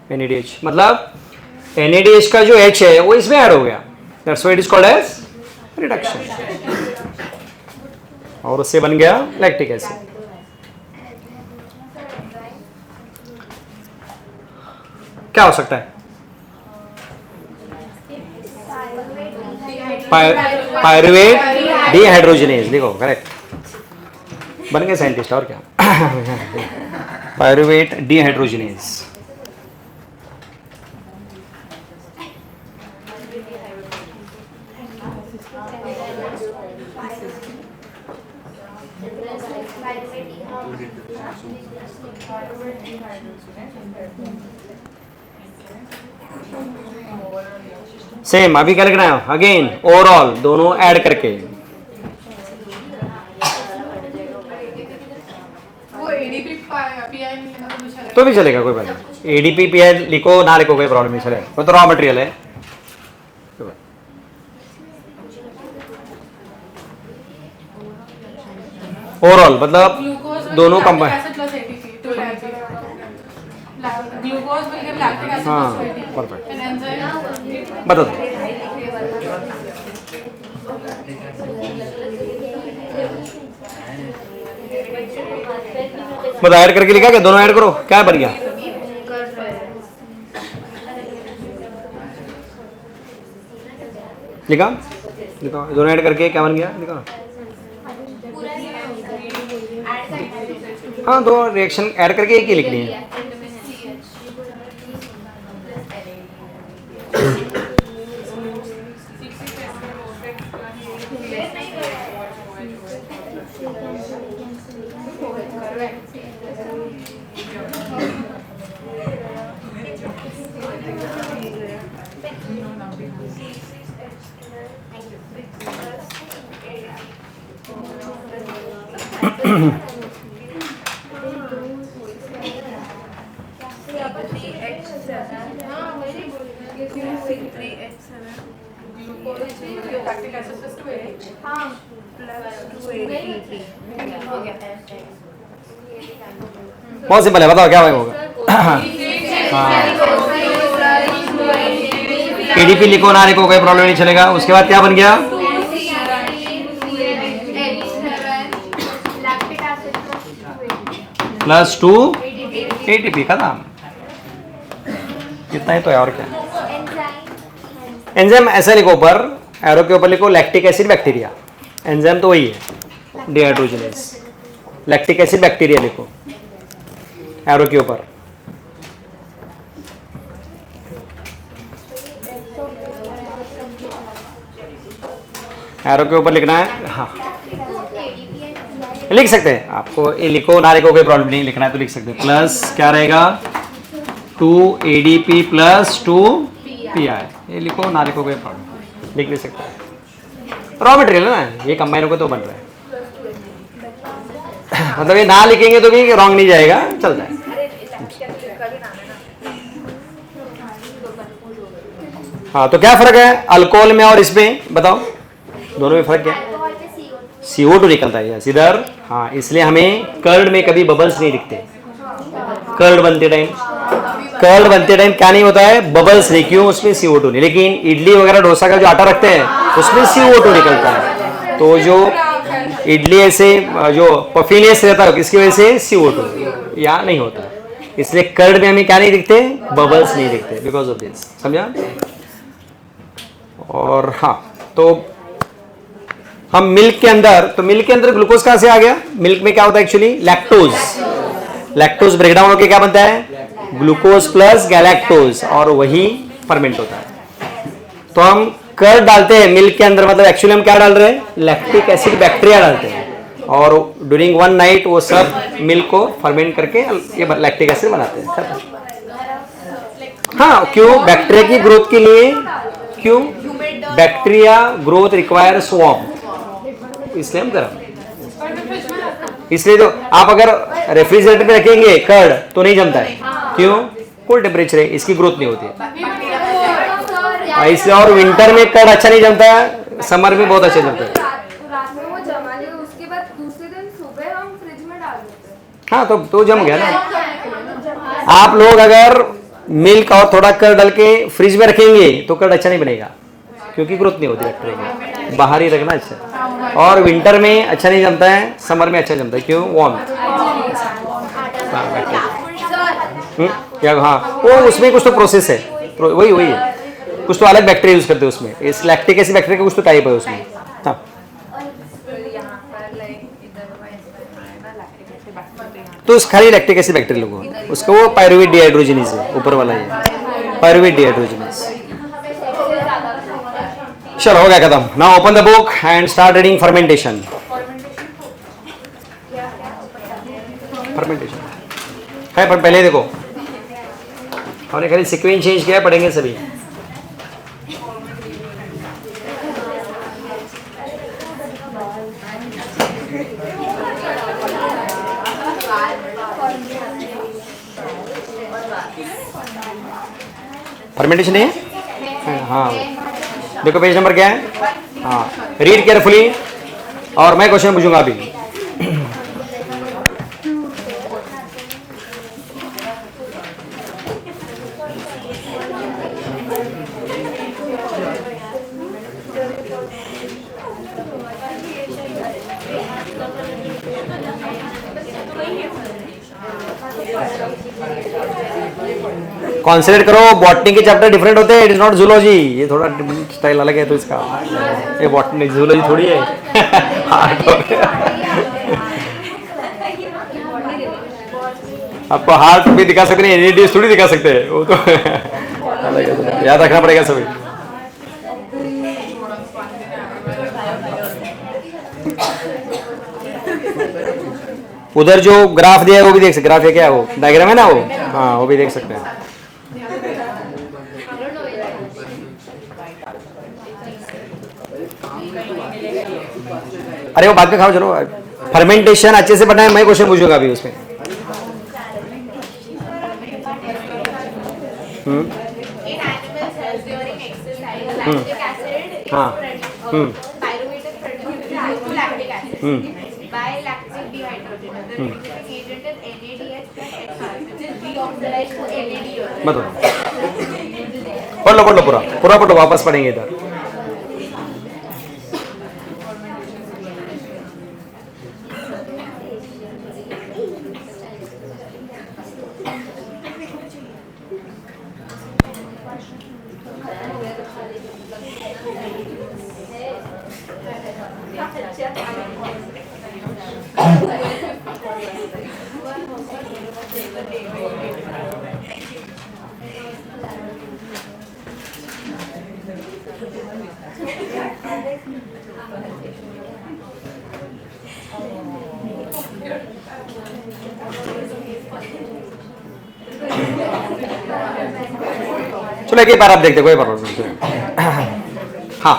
NaDH मतलब NaDH का जो H है वो इसमें ऐड हो गया, that's why it is called as reduction, और उससे बन गया लैक्टिक एसिड। क्या हो सकता है, पायरुवेट डीहाइड्रोजनेज, देखो करेक्ट, बन गए साइंटिस्ट और क्या। पायरुवेट डीहाइड्रोजनेज, सेम अभी क्या लिखना है, अगेन ओवरऑल दोनों ऐड करके, वो ADP PI नहीं तो भी चलेगा, कोई बात नहीं, ADP PI लिखो ना लिखो कोई प्रॉब्लम नहीं चलेगा, वो तो रॉ मटेरियल है। ओवरऑल मतलब दोनों कंबाइन, हाँ परफेक्ट, बता दो। मतलब ऐड करके लिखा क्या, दोनों ऐड करो, क्या बन गया, लिखा, लिखा दोनों ऐड करके क्या बन गया, लिखा हाँ, दो रिएक्शन ऐड करके एक ही लिखनी है। बहुत सिंपल है, बताओ क्या होगा। हाँ, एडीपी लिखो ना लिखो कोई प्रॉब्लम नहीं चलेगा। उसके बाद क्या बन गया? प्लस 2 एटीपी का नाम कितना ही तो है और क्या। एंजाइम ऐसा लिखो, ऊपर एरो के ऊपर लिखो लैक्टिक एसिड बैक्टीरिया। एंजाइम तो वही है डिहाइड्रोजनेज, लैक्टिक एसिड बैक्टीरिया लिखो एरो के ऊपर। एरो के ऊपर लिखना है। हाँ, लिख सकते हैं, आपको ये लिखो ना लिखो कोई प्रॉब्लम नहीं, लिखना है तो लिख सकते हैं। प्लस क्या रहेगा? 2 ADP प्लस 2 PI। ये लिखो ना लिखो कोई प्रॉब्लम, लिख भी सकते हैं। रॉ मटेरियल है ना, ये कंबाइन होकर तो बन रहा है। मतलब ये ना लिखेंगे तो भी रॉन्ग नहीं जाएगा, चल जाए। हाँ, तो क्या फर्क है अल्कोहल में और इसमें, बताओ दोनों में फर्क क्या है? CO2 निकलता है यस इधर। हाँ, इसलिए हमें कर्ड में कभी बबल्स नहीं दिखते। कर्ड बनते टाइम क्या नहीं होता है? बबल्स नहीं। क्यों? उसमें CO2 नहीं। लेकिन इडली वगैरह डोसा का जो आटा रखते हैं उसमें CO2 निकलता है। तो जो इडली ऐसे जो पफीनेस रहता है किसकी वजह से? CO2 या नहीं होता। इसलिए कर्ड में हमें क्या नहीं दिखते? बबल्स नहीं दिखते, बिकॉज ऑफ दिस। समझा? और हाँ, तो हम मिल्क के अंदर, तो मिल्क के अंदर ग्लूकोज कहां से आ गया? मिल्क में क्या होता है एक्चुअली? लैक्टोज। लैक्टोज ब्रेकडाउन होकर क्या बनता है? ग्लूकोज प्लस गैलेक्टोज, और वही फर्मेंट होता है। तो हम कर्ड डालते हैं मिल्क के अंदर, मतलब एक्चुअली हम क्या डाल रहे हैं? लैक्टिक एसिड बैक्टीरिया डालते हैं, और ड्यूरिंग वन नाइट वो सब मिल्क को फर्मेंट करके ये लैक्टिक एसिड बनाते हैं। हाँ, क्यों? बैक्टीरिया की ग्रोथ के लिए। क्यों? बैक्टीरिया ग्रोथ रिक्वायर्स वार्म, इसलिए हम गर्म। इसलिए तो आप अगर रेफ्रिजरेटर में रखेंगे कर्ड तो नहीं जमता है। क्यों? कोल्ड टेम्परेचर है, इसकी ग्रोथ नहीं होती है इसलिए। और विंटर में कर्ड अच्छा नहीं जमता है, समर में बहुत अच्छा जमता है। रात में वो जमा लेगा, उसके बाद दूसरे दिन सुबह हम फ्रिज में डाल देते हैं। हाँ, तो जम गया ना। आप लोग अगर मिल्क और थोड़ा कर्ड डाल के फ्रिज में रखेंगे तो कर्ड अच्छा नहीं बनेगा, क्योंकि ग्रोथ नहीं होती बैक्टीरिया की। बाहर ही रखना अच्छा है। और विंटर में अच्छा नहीं जमता है, समर में अच्छा जमता है। क्यों? वार्म। क्या? हाँ, वो उसमें कुछ तो प्रोसेस है, वही है, कुछ तो अलग बैक्टीरिया यूज करते हैं उसमें। इस लैक्टिक एसिड बैक्टीरिया का कुछ तो टाइप है उसमें। हाँ, तो उस खाली लैक्टिक एसिड बैक्टीरिया लोगों उसको वो पायरुवेट डिहाइड्रोजनेज है, ऊपर वाला ये पायरुवेट डिहाइड्रोजनेज। चलो, हो गया खत्म। Now open the book and start reading fermentation. Fermentation है, पर पहले देखो हमने खाली सीक्वेंस चेंज किया है, पढ़ेंगे सभी। फर्मेंटेशन है। हाँ, देखो पेज नंबर क्या है। हाँ, रीड केयरफुली, और मैं क्वेश्चन पूछूंगा अभी। कॉन्सेंट्रेट करो, बॉटनी के चैप्टर डिफरेंट होते हैं, इट इज नॉट जूलॉजी। ये थोड़ा स्टाइल अलग है तो इसका, ये बॉटनी जूलॉजी थोड़ी है। आपको हार्ट भी दिखा सकते हैं, एनएडीएच थोड़ी दिखा सकते हैं, वो तो अलग है, याद रखना पड़ेगा सभी। उधर जो ग्राफ दिया है वो भी देख सकते, ग्राफ है क्या, वो डायग्राम है ना वो, हाँ वो भी देख सकते हैं। अरे वो बाद में खाओ, चलो। फर्मेंटेशन अच्छे से बनाए, मैं क्वेश्चन पूछूंगा अभी उसमें। हाँ बताओ, पढ़ लो पूरा पूरा पढ़ो, वापस पढ़ेंगे इधर। चलो एक बार आप देखते, कोई प्रॉब्लम नहीं। हाँ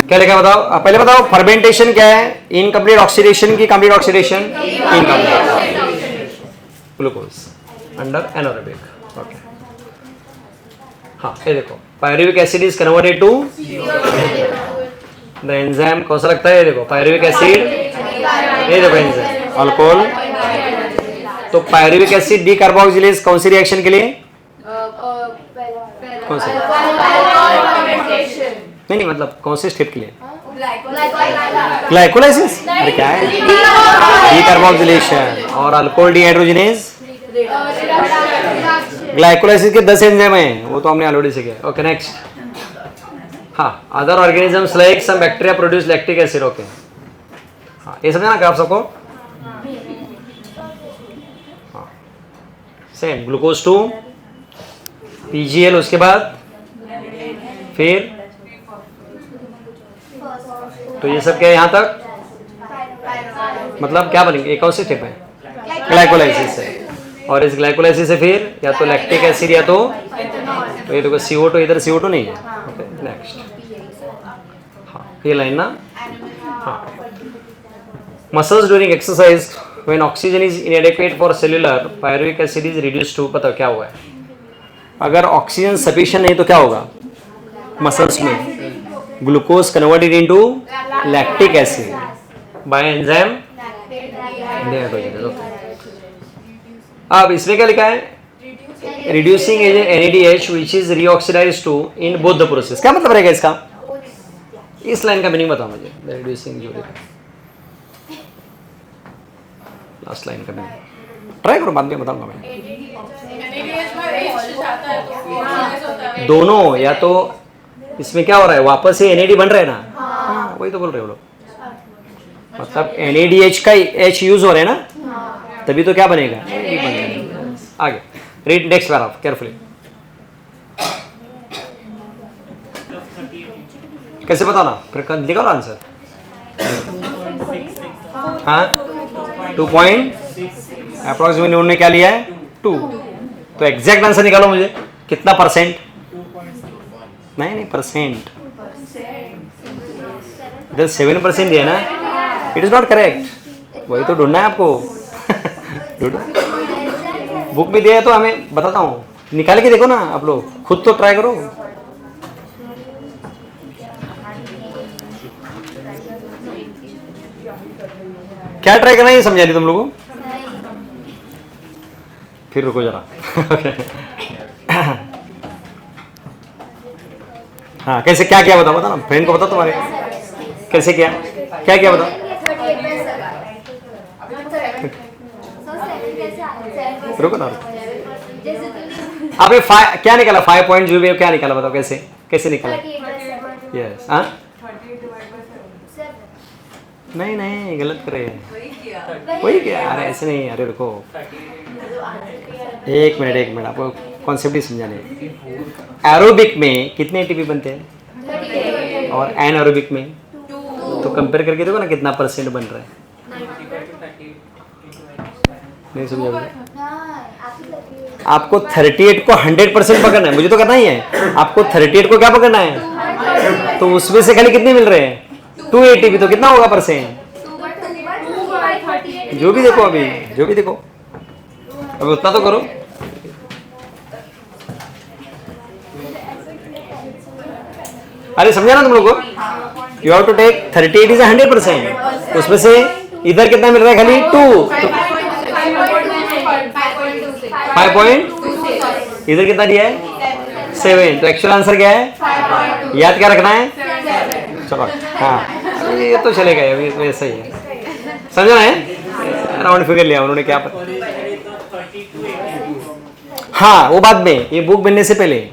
क्या लिखा बताओ, पहले बताओ फर्मेंटेशन क्या है, इनकम्प्लीट ऑक्सीडेशन की complete oxidation, incomplete glucose under anaerobic. Okay हाँ ये देखो, pyruvic acid is converted to the enzyme, कौन सा लगता है, ये देखो पायरुविक एसिड, ये देखो एंजाइम अल्कोहल। तो पायरुविक एसिड डीकार्बोक्सिलेज कौन सी रिएक्शन के लिए, कौन से, नहीं मतलब कौन से स्टेप के लिए, ग्लाइकोलाइसिस, अरे क्या है, डीकार्बोक्सिलेशन और अल्कोहल डीहाइड्रोजिनेज। ग्लाइकोलाइसिस के 10 एंजाइम हैं, वो तो हमने ऑलरेडी सीखे। Okay next. हाँ other organisms like some bacteria produce lactic acid. Okay हाँ ये समझा ना ग्राफ सबको। हाँ सेम ग्लूकोज 2 पीजीएल, उसके बाद फिर तो ये सब क्या है यहाँ तक, मतलब क्या बनेंगे, एक और से स्टेप है ग्लाइकोलाइसिस है, और इस ग्लाइकोलाइसिस से फिर या तो लैक्टिक एसिड या तो ये देखो CO2, इधर CO2 नहीं है। Okay next. हाँ ये लाइन ना, हाँ muscles during exercise when oxygen is inadequate for cellular pyruvic acid is reduced to, पता क्या हुआ है, अगर ऑक्सीजन सफिशिएंट नहीं तो क्या होगा मसल्स में, glucose converted into lactic acid by enzyme dehydrogenase. अब इसमें क्या लिखा है, reducing agent NADH which is reoxidised to in both the process. क्या मतलब रहेगा इसका, इस लाइन का मीनिंग बताओ मुझे, रिड्यूसिंग जो लिखा लास्ट लाइन का मीनिंग ट्राई करो, बाद में बताऊंगा मैं। दोनों, या तो इसमें क्या हो रहा है, वापस से NAD बन रहा है ना, हाँ वही तो बोल रहे हो लोग, मतलब NADH का H यूज हो रहा है ना, तभी तो क्या बनेगा, NAD बनेगा। आगे रीड नेक्स्ट पैराग्राफ केयरफुली। कैसे बताना, फिर निकालो आंसर। हाँ 2 पॉइंट अप्रोक्सीमेटली उन्होंने क्या लिया है 2, तो एग्जैक्ट आंसर निकालो मुझे, कितना परसेंट, नहीं परसेंट, इधर 7% दिया ना, इट इज नॉट करेक्ट, वही तो ढूंढना है आपको। बुक में दिया है तो हमें बताता हूँ, निकाल के देखो ना आप लोग, खुद तो ट्राई करो। क्या ट्राई करना है ये समझा दी तुम लोगों, फिर रुको जरा। हाँ कैसे क्या क्या बताओ, बता ना फ्रेंड को, बता तुम्हारे कैसे क्या क्या क्या बताओ। रुको ना, आपने क्या निकाला 5.0 क्या निकाला बताओ, कैसे कैसे निकाला। यस हाँ नहीं गलत करे, वही क्या, अरे ऐसे नहीं, अरे रुको एक मिनट आपको कॉन्सेप्ट ही समझाने हैं। एरोबिक में कितने एटीपी बनते हैं और एनारोबिक में? तो कंपेयर करके देखो ना कितना परसेंट बन रहा है। नहीं समझा मुझे? आपको 38 को 100% पकड़ना है, मुझे तो करना ही है। आपको 38 को क्या पकड़ना है? तो उसमें से खाली कितने मिल रहे हैं? 2 एटीपी, तो कितना होगा परसेंट? जो भी देखो अभी, जो भी देखो अभी उतना तो करो। अरे समझा ना तुम लोग को? You have to take 38 is 100%, उसमें से इधर कितना मिल रहा है? खाली 2, 5 इधर कितना दिया है? 7। तो एक्चुअल आंसर क्या है? याद क्या रखना है? चलो हाँ, ये तो चलेगा, अभी तो ऐसा ही है। समझा है? राउंड फिगर लिया उन्होंने, क्या पता। हाँ वो बाद में, ये बुक बनने से पहले।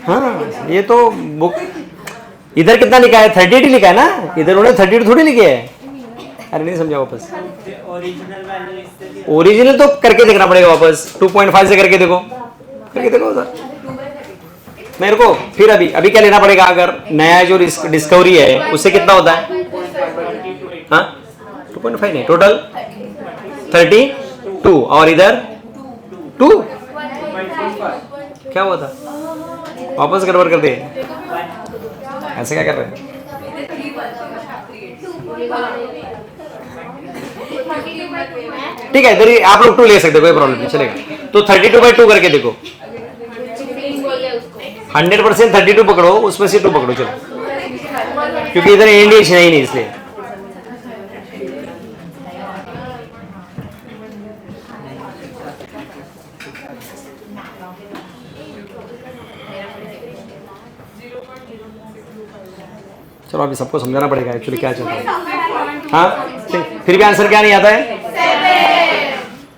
हाँ ये तो बुक इधर कितना लिखा है? 38 ही लिखा है ना, इधर उन्होंने 32 थोड़ी लिखे है। अरे नहीं समझा वापस। ओरिजिनल तो करके देखना पड़ेगा वापस, 2.5 से करके देखो सर मेरे को। फिर अभी क्या लेना पड़ेगा? अगर नया जो डिस्कवरी है उससे कितना होता है? हाँ 2.5 नहीं, टोटल 32 और इधर 2 क्या हुआ था? वापस गड़बड़ कर दे। ऐसे क्या कर रहे हैं? ठीक है, इधर आप लोग 2 ले सकते हो, कोई प्रॉब्लम नहीं, चलेगा। तो 32/2 करके देखो। 100% 32 पकड़ो, उसमें से 2 पकड़ो, चलो, क्योंकि इधर इंडियन है ही नहीं इसलिए। चलो अभी सबको समझाना पड़ेगा एक्चुअली क्या चल रहा है। हाँ फिर भी आंसर क्या नहीं आता है?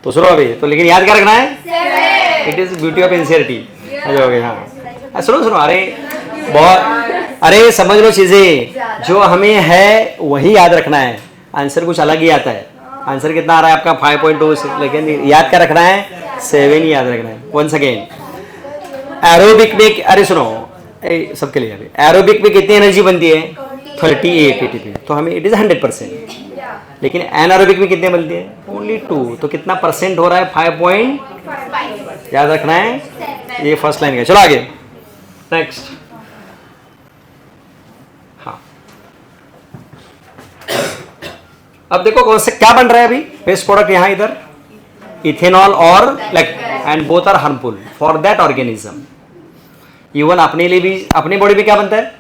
तो सुनो अभी तो, लेकिन याद क्या रखना है? It is beauty of insincerity. हो गया। हाँ सुनो, अरे समझ लो, चीजें जो हमें है वही याद रखना है। आंसर कुछ अलग ही आता है। आंसर कितना आ रहा है आपका? 5.2, लेकिन याद क्या रखना है? 7 ही याद रखना है। वंस अगेन, एरोबिक में, अरे सुनो सबके लिए, अभी एरोबिक में कितनी एनर्जी बनती है? 38 एटीपी, तो हमें इट इज 100%। लेकिन एनारोबिक में कितने बनती है? ओनली 2, तो कितना परसेंट हो रहा है? 5. याद रखना है, ये फर्स्ट लाइन का। चलो आगे नेक्स्ट। हाँ अब देखो कौन से क्या बन रहा है अभी? बेस्ट प्रोडक्ट यहाँ इधर इथेनॉल और and both are harmful for that organism. Even अपने लिए भी, अपनी बॉडी में क्या बनता है?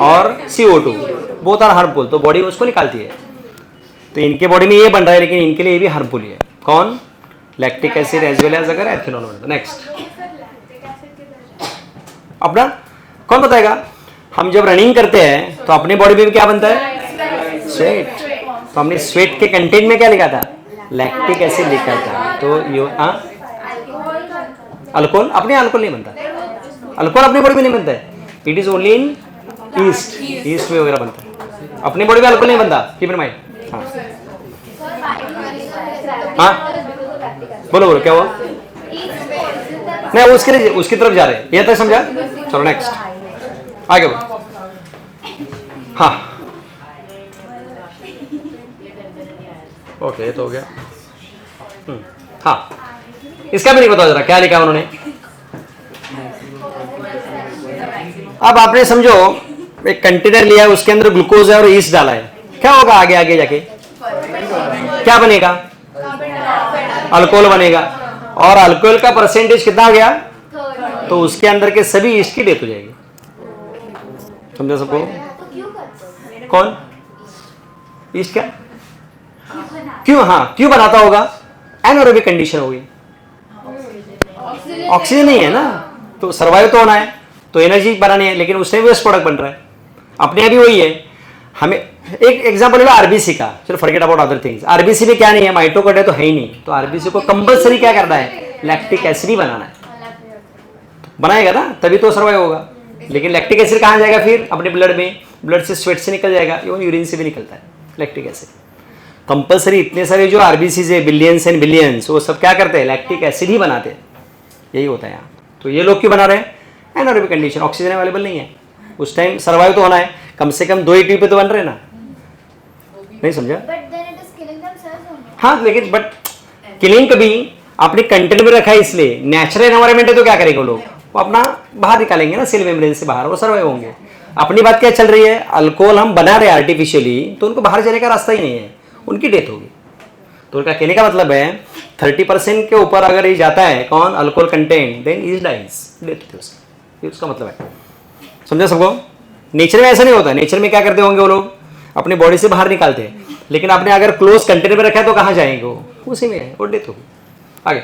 और CO2, बोथ आर हार्मफुल, तो बॉडी उसको निकालती है। तो इनके बॉडी में ये बन रहा है, लेकिन इनके लिए ये भी हार्मफुल है। कौन? Lactic acid as well as अगर एथेनॉल बनता है। नेक्स्ट अपना कौन बताएगा? हम जब रनिंग करते हैं तो अपनी बॉडी में भी क्या बनता है? स्वेट। तो हमने स्वेट के कंटेंट में क्या लिखा था? लैक्टिक एसिड लिखा था। तो ये अल्कोहल, अपने अल्कोहल नहीं बनता, अल्कोहल अपनी बॉडी में नहीं बनता है। It is only in east में वगैरह बनता है, अपनी बॉडी में अल्कोहल नहीं बनता। Keep in mind. हाँ बोलो क्या हुआ? नहीं उसकी तरफ जा रहे हैं, ये तक समझा? चलो नेक्स्ट आगे बढ़ो। हाँ ओके तो हो गया। हाँ इसका भी नहीं पता जरा क्या लिखा उन्होंने। अब आपने समझो एक कंटेनर लिया है, उसके अंदर ग्लूकोज है और ईस्ट डाला है, क्या होगा आगे आगे जाके? क्या बनेगा? अल्कोहल बनेगा। और अल्कोहल का परसेंटेज कितना हो गया? तो उसके अंदर के सभी ईस्ट की डेथ हो जाएगी। समझा सबको? कौन? ईस्ट क्या? क्यों? हाँ क्यों बनाता होगा? एनारोबिक कंडीशन होगी, ऑक्सीजन नहीं है ना, तो सर्वाइव तो होना है, तो एनर्जी बनानी है, लेकिन उससे वेस्ट प्रोडक्ट बन रहा है। अपने अभी वही है। हमें एक एग्जांपल है आरबीसी का, चलो forget about other things. RBC में क्या नहीं है? माइटोकॉन्ड्रिया तो है ही नहीं, तो आरबीसी को कंपलसरी क्या करना है? लैक्टिक एसिड ही बनाना है। बनाएगा ना तभी तो सर्वाइव होगा। लेकिन लैक्टिक एसिड कहाँ जाएगा फिर? अपने ब्लड में, ब्लड से स्वेट से निकल जाएगा, इवन यूरिन से भी निकलता है लैक्टिक एसिड। कंपलसरी इतने सारे जो आरबीसीज है, बिलियंस एंड बिलियंस, वो सब क्या करते हैं, लैक्टिक एसिड ही बनाते हैं। यही होता है यहाँ। तो ये लोग क्यों बना रहे हैं, एनारोबिक कंडीशन, ऑक्सीजन अवेलेबल नहीं है उस टाइम, सर्वाइव तो होना है, कम से कम 2 ATP पे तो बन रहे हैं ना, नहीं समझा? But then it is killing themselves only. हाँ लेकिन बट किलिंग कभी आपने कंटेंट में रखा है, इसलिए नेचुरल एनवायरनमेंट है तो क्या करेंगे लोग, वो अपना बाहर निकालेंगे ना, सेल मेम्ब्रेन से बाहर, वो सर्वाइव होंगे। अपनी बात क्या चल रही है, अल्कोहल हम बना रहे हैं आर्टिफिशियली, तो उनको बाहर जाने का रास्ता ही नहीं है, उनकी डेथ होगी। तो उनका कहने का मतलब है 30% के ऊपर अगर ये जाता है कौन, alcohol content, then is dies, death होती है उसकी, ये उसका मतलब है। समझा सबको? नेचर में ऐसा नहीं होता, नेचर में क्या करते होंगे वो लोग, अपनी बॉडी से बाहर निकालते हैं, लेकिन आपने अगर क्लोज कंटेनर में रखा है तो कहाँ जाएंगे वो, उसी में है, वो डेथ होगी। आगे,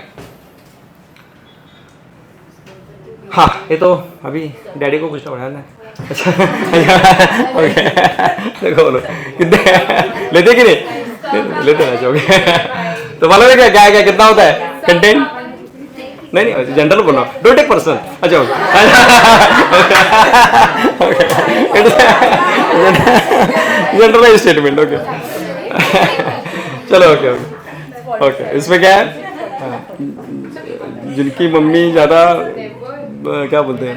हाँ ये तो अभी डैडी को पूछना पड़ा ना। अच्छा ओके, देखो बोलो कितने लेते कि नहीं लेते ना, ओके। तो मालूम है क्या क्या क्या कितना होता है कंटेंट, नहीं जनरल बोलो, डोंट टेक पर्सनल। अच्छा जनरल स्टेटमेंट, ओके चलो ओके ओके ओके। इसमें क्या है, जिनकी मम्मी ज़्यादा क्या बोलते हैं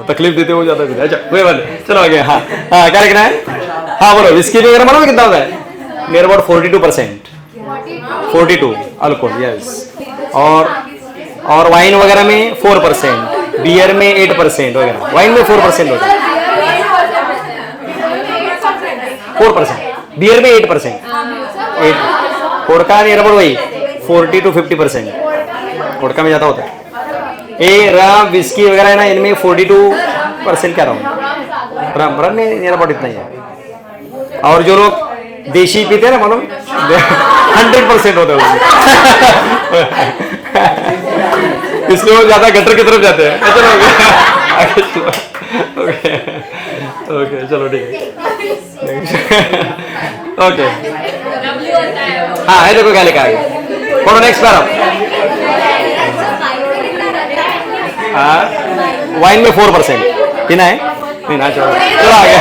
तकलीफ देते हो ज़्यादा देते। अच्छा कोई बात नहीं, चलो आगे। हाँ हाँ क्या लिखना है, हाँ बोलो। विस्की वगैरह मालूम कितना होता है, नियर अबाउट 42%, 42 अल्कोहल, यस। और वाइन वगैरह में 4%, बियर में 8% वगैरह, वाइन में 4% होता है, 4%, बियर में 8%, वोडका नियर अबाउट वही 40 to 50%, वोडका में ज़्यादा होता है। ये रम विस्की वगैरह है ना, इनमें 42% क्या रहा हूँ, रम में नियर अबाउट इतना ही है। और जो लोग देशी पीते हैं ना मालूम 100% होता है उसमें। इसलिए वो ज्यादा गटर की तरफ जाते हैं। चलो ओके ओके चलो ठीक है ओके। हाँ है देखो क्या लिखा है, पढ़ो नेक्स्ट पैरा। हाँ वाइन में 4% पीना है, नहीं ना, चलो चलो आगे।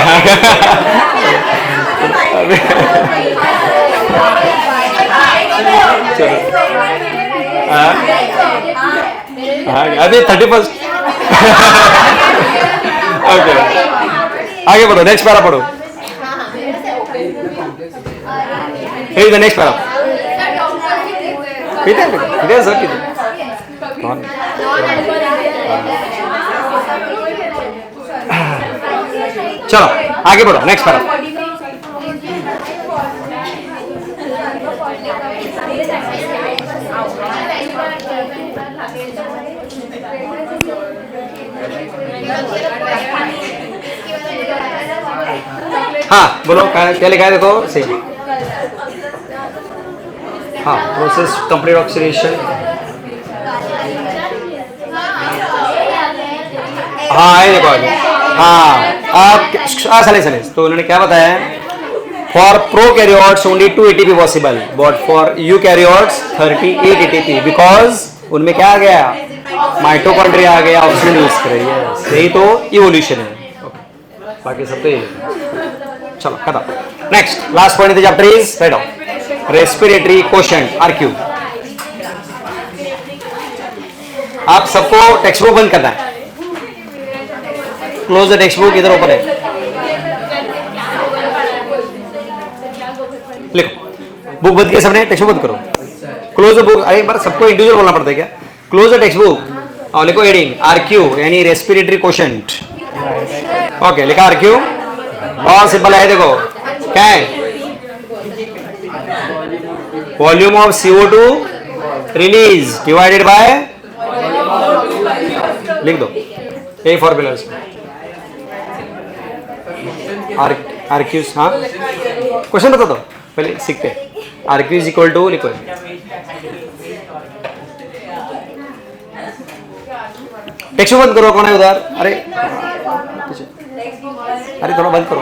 चलो अभी 31st ओके आगे बढ़ो, नेक्स्ट पैरा पढ़ो। Hey, the next paragraph. पीते हैं सर, पीते कौन? चलो आगे बढ़ो, नेक्स्ट पैराग्राफ। हाँ बोलो क्या लिखा है, देखो सेम। हाँ प्रोसेस कंप्लीट ऑक्सीडेशन। हाँ ये देखो आगे। हाँ आप सले तो उन्होंने क्या बताया, for prokaryotes only 2 ATP possible, but for eukaryotes 38 ATP, because उनमें क्या आ गया, माइटोकॉन्ड्रिया आ गया, ऑक्सीजन यूज कर रही है। यही तो इवोल्यूशन है, बाकी सब तो यही। चलो खत्म। Next last point in the chapter is write down respiratory quotient RQ। आप सबको टेक्स्ट बुक बंद करना है, क्लोज द टेक्स्ट बुक, इधर ऊपर है, लिखो बुक बंद किया सबने, टेक्स्ट बुक बंद करो, क्लोज द बुक। अरे एक बार सबको इंडिविजुअल बोलना पड़ता है क्या, क्लोज द टेक्स्ट बुक और लिखो हेडिंग RQ यानी रेस्पिरेटरी कोशेंट। ओके लिखा RQ, बहुत सिंपल है, देखो क्या है, volume of CO2 release divided by, लिख दो ये फॉर्मूला RQ। हाँ क्वेश्चन बता दो पहले, सीखते हैं। RQ इज इक्वल टू, लिखो टेक्स्ट बंद करो, कौन है उधर, अरे थोड़ा बंद करो।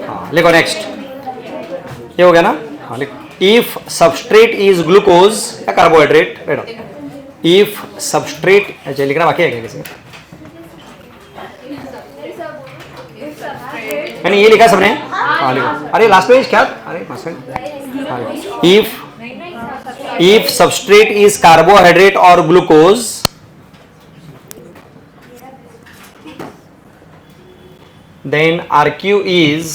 हाँ लिखो नेक्स्ट, ये हो गया ना। हाँ लिखो, इफ सबस्ट्रेट इज ग्लूकोज या कार्बोहाइड्रेट, इफ सबस्ट्रेट, अच्छा लिखना बाकी है क्या किसी, यानी ये लिखा सबने, हाँ लिखो, अरे लास्ट पेज क्या, अरे if substrate is carbohydrate or glucose, then RQ is,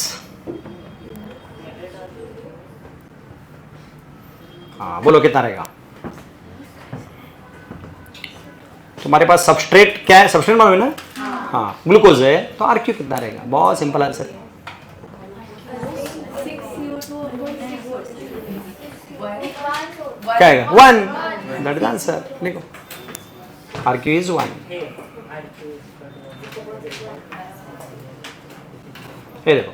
हाँ बोलो कितना रहेगा। तुम्हारे पास सबस्ट्रेट क्या है, सबस्ट्रेट मालूम है ना, हाँ ग्लूकोज है, तो RQ कितना रहेगा, बहुत सिंपल आंसर है। क्या आएगा, 1, दैट इज आंसर, लिखो RQ is 1। ये देखो,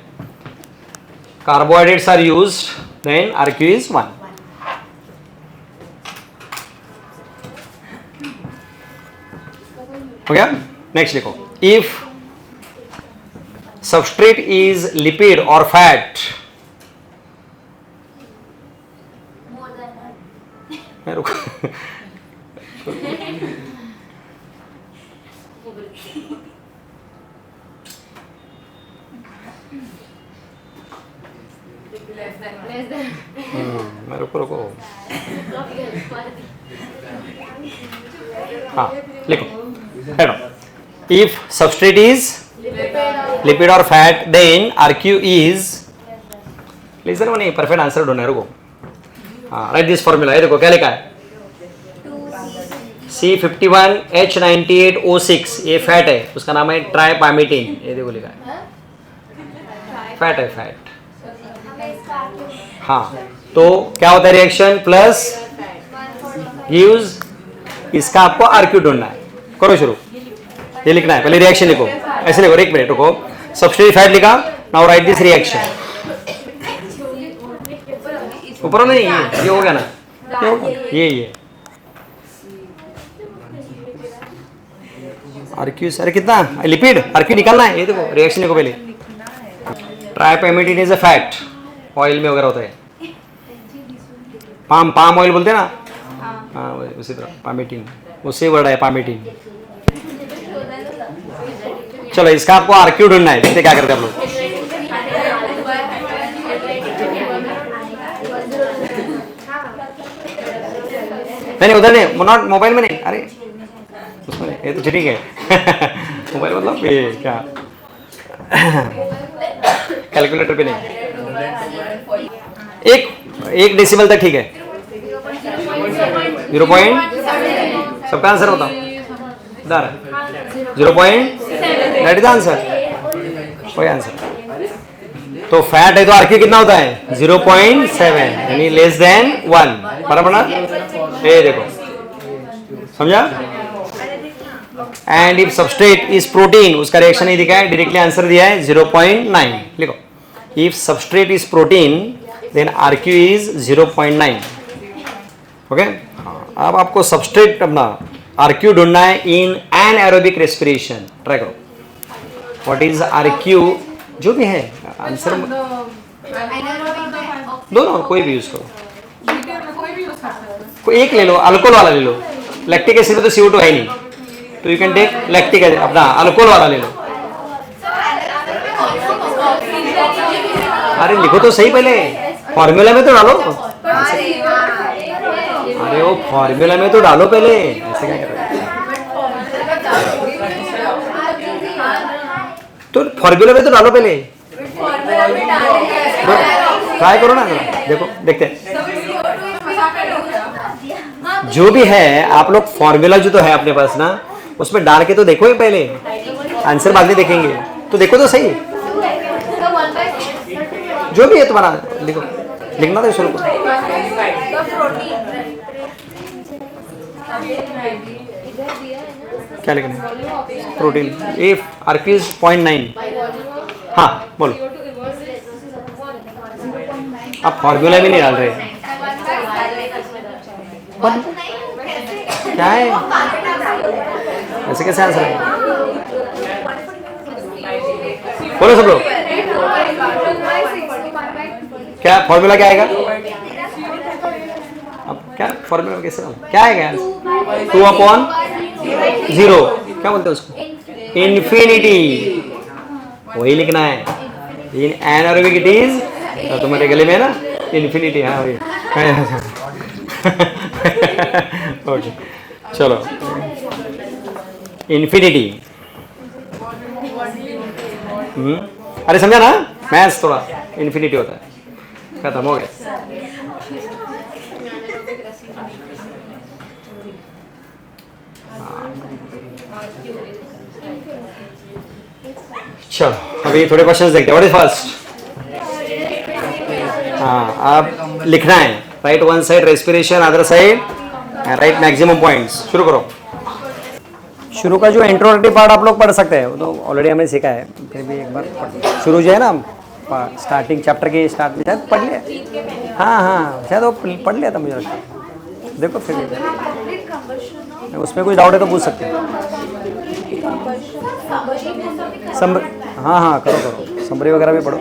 carbohydrates are used, then RQ is 1। हो गया। नेक्स्ट देखो, if substrate is lipid or fat, रुको रुको हाँ लिखो, if substrate is lipid or fat, then RQ is, लिखना नहीं, परफेक्ट आंसर ढूंढना है, रुको। हाँ राइट दिस फॉर्मूला, ये देखो क्या लिखा है, C51H98O6, ये फैट है, उसका नाम है ट्राइपामिटीन, ये देखो लिखा है, फैट है, फैट। हाँ तो क्या होता है रिएक्शन, प्लस गिव्स, इसका आपको RQ ढूंढना है, करो शुरू। ये लिखना है, पहले रिएक्शन लिखो, ऐसे लिखो, एक मिनट रुको, सबस्ट्रेट फैट लिखा, नाउ राइट दिस रिएक्शन। ऊपर नहीं, ये हो गया ना, ये RQ, अरे कितना लिपिड, RQ निकालना है, ये देखो रिएक्शन लिखो पहले। ट्राइपेमिडीन इज अ फैट, ऑयल में वगैरह होता है, पाम ऑयल बोलते हैं ना, हाँ उसी तरह पामेटीन, उससे वर्ड है पामेटीन। चलो इसका आपको RQ ढूंढना है, देखते क्या करते हैं आप लोग। नहीं उधर नहीं, नॉट मोबाइल में नहीं, अरे उसमें नहीं, ये तो ठीक है मोबाइल मतलब ये क्या कैलकुलेटर पे नहीं, एक डेसिमल तक ठीक है, 0. सबका आंसर बताओ, 0. दैट इज आंसर, कोई आंसर। तो फैट है तो RQ कितना होता है, 0.7, यानी लेस देन 1, बराबर ना, ये देखो समझा। And if substrate is protein, उसका रिएक्शन नहीं दिखा है, डायरेक्टली आंसर दिया है 0.9, लिखो if substrate is protein then RQ is 0.9। Okay, अब आपको सबस्ट्रेट अपना RQ ढूंढना है इन एनाएरोबिक रेस्पिरेशन, ट्राई करो। व्हाट इज RQ, जो भी है आंसर, दोनों कोई भी यूज करो, कोई एक ले लो, अल्कोहल वाला ले लो, लैक्टिक एसिड में तो CO2 है नहीं, तो you can take lactic acid, अपना अल्कोहल वाला ले लो। अरे लिखो तो सही पहले, फॉर्मूला में तो डालो, अरे वो फॉर्मूला में तो डालो पहले, ऐसे क्या कर रहे हो, तो फॉर्मूला में तो डालो पहले, ट्राई करो ना, देखो देखते हैं जो भी है, आप लोग फॉर्मूला जो तो है अपने पास ना, उसमें डाल के तो देखो ही पहले, आंसर बाद में देखेंगे, तो देखो तो सही, जो भी है तुम्हारा लिखो, लिखना तो शुरू करो। क्या लिखना है, प्रोटीन, इफ RQ इज 0.9, हाँ बोलो, आप फॉर्मूला भी नहीं डाल रहे, क्या है ऐसे कैसे आंसर है, बोलो सब लोग, क्या फॉर्मूला क्या आएगा, अब क्या फॉर्मूला कैसे, क्या आएगा, 2/0, क्या बोलते हैं उसको, इन्फिनिटी, वही लिखना है, इन एनारोबिक इट इज, तो तुम्हारे गले में है ना इन्फिनिटी। हाँ वही। ओके चलो, इन्फिनिटी। अरे समझा ना, मैथ्स थोड़ा इन्फिनिटी होता है, खत्म हो गया। चलो अभी थोड़े क्वेश्चंस देखते हैं। What is first? हाँ, आप लिखना है, right one side respiration, other side right maximum points. शुरू करो। शुरू का जो इंट्रोडक्टिव पार्ट आप लोग पढ़ सकते हैं, वो तो ऑलरेडी हमने सीखा है, फिर भी एक बार शुरू जो है ना स्टार्टिंग चैप्टर के स्टार्ट में शायद पढ़ लिया। हाँ हाँ शायद वो पढ़ लिया था मुझे लगता है। देखो फिर उसमें कुछ डाउट है तो पूछ सकते हैं। हाँ हाँ करो करो, समरी वगैरह भी पढ़ो।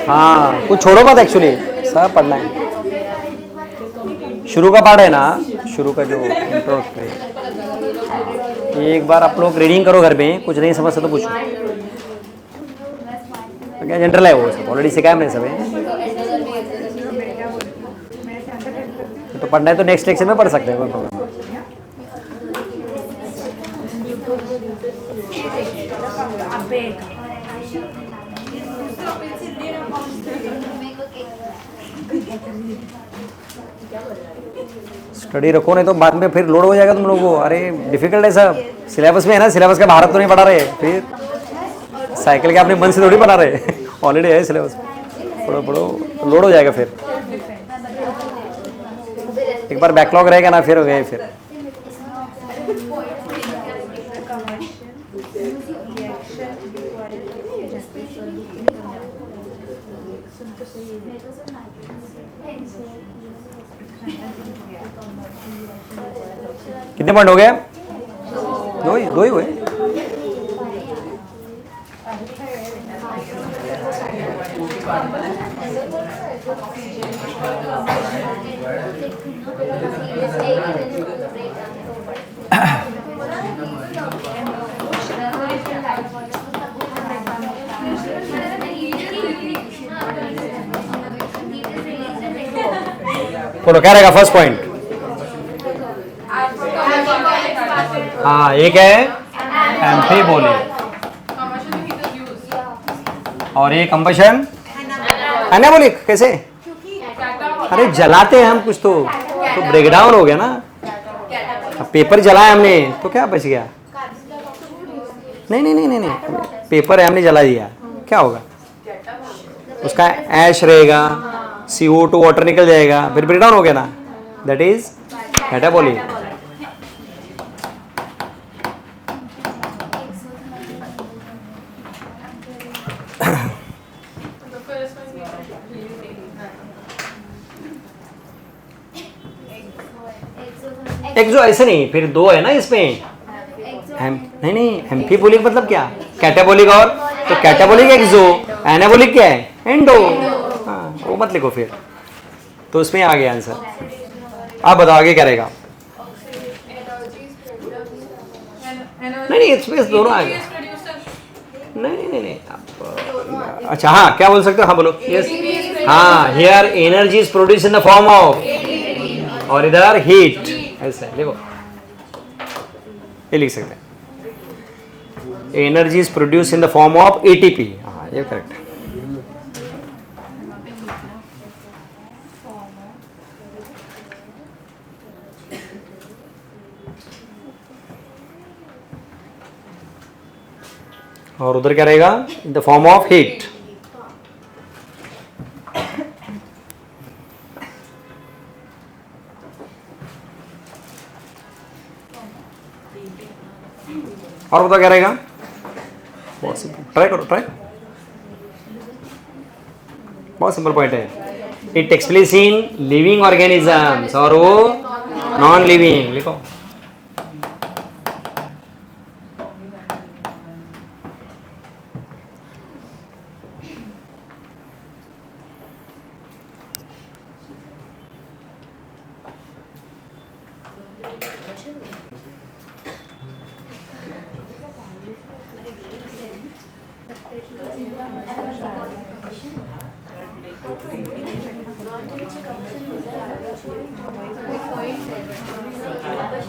हाँ कुछ छोड़ो मत, एक्चुअली सब पढ़ना है। शुरू का पार्ट है ना, शुरू का जो इंट्रोडक्टरी, एक बार आप लोग रीडिंग करो घर में, कुछ नहीं समझते तो पूछो। तो क्या जनरल है वो सब, ऑलरेडी सिखाया हमने सब है। तो पढ़ना है तो नेक्स्ट लेक्चर में पढ़ सकते हैं, कोई प्रॉब्लम। स्टडी रखो, नहीं तो बाद में फिर लोड हो जाएगा तुम लोगों को। अरे डिफिकल्ट है सब, सिलेबस में है ना, सिलेबस का भारत तो नहीं पढ़ा रहे, फिर साइकिल के अपने मन से थोड़ी पढ़ा रहे, ऑलरेडी है सिलेबस। पढ़ो पढ़ो, लोड हो जाएगा फिर। एक बार बैकलॉग रहेगा ना, फिर हो गए फिर। कितने पॉइंट हो गए? दो ही हुए। बोलो क्या रहेगा फर्स्ट पॉइंट? हाँ एक है एम्फीबोलिक और एक कंबशन एनाबोलिक। कैसे? अरे जलाते हैं हम कुछ तो ब्रेकडाउन हो गया ना। अब पेपर जलाया हमने तो क्या बच गया? नहीं, पेपर है हमने जला दिया, क्या होगा? उसका ऐश रहेगा, CO2 वाटर निकल जाएगा, फिर ब्रेकडाउन हो गया ना, दैट इज कैटाबोलिक। एक्सो ऐसे नहीं, फिर दो है ना इसमें। नहीं एम्फीबोलिक मतलब क्या? कैटाबोलिक और तो कैटाबोलिक एक्सो, एनाबोलिक क्या है? एंडो। हाँ वो मत लिखो फिर, तो उसमें आ गया आंसर। आप बताओ आगे क्या रहेगा? नहीं इसमें दोनों आ गए। नहीं अच्छा हाँ क्या बोल सकते हो? हाँ बोलो। यस हाँ, here energy is produce in the form of, और इधर हीट। ऐसा देखो, ये लिख सकते हैं, energy is produce in the form of ATP। हाँ ये करेक्ट। और उधर क्या रहेगा? In the form of heat. और बताओ क्या रहेगा? ट्राई करो, ट्राई। बहुत सिंपल पॉइंट है। It takes place in living organisms, और वो नॉन लिविंग। लिखो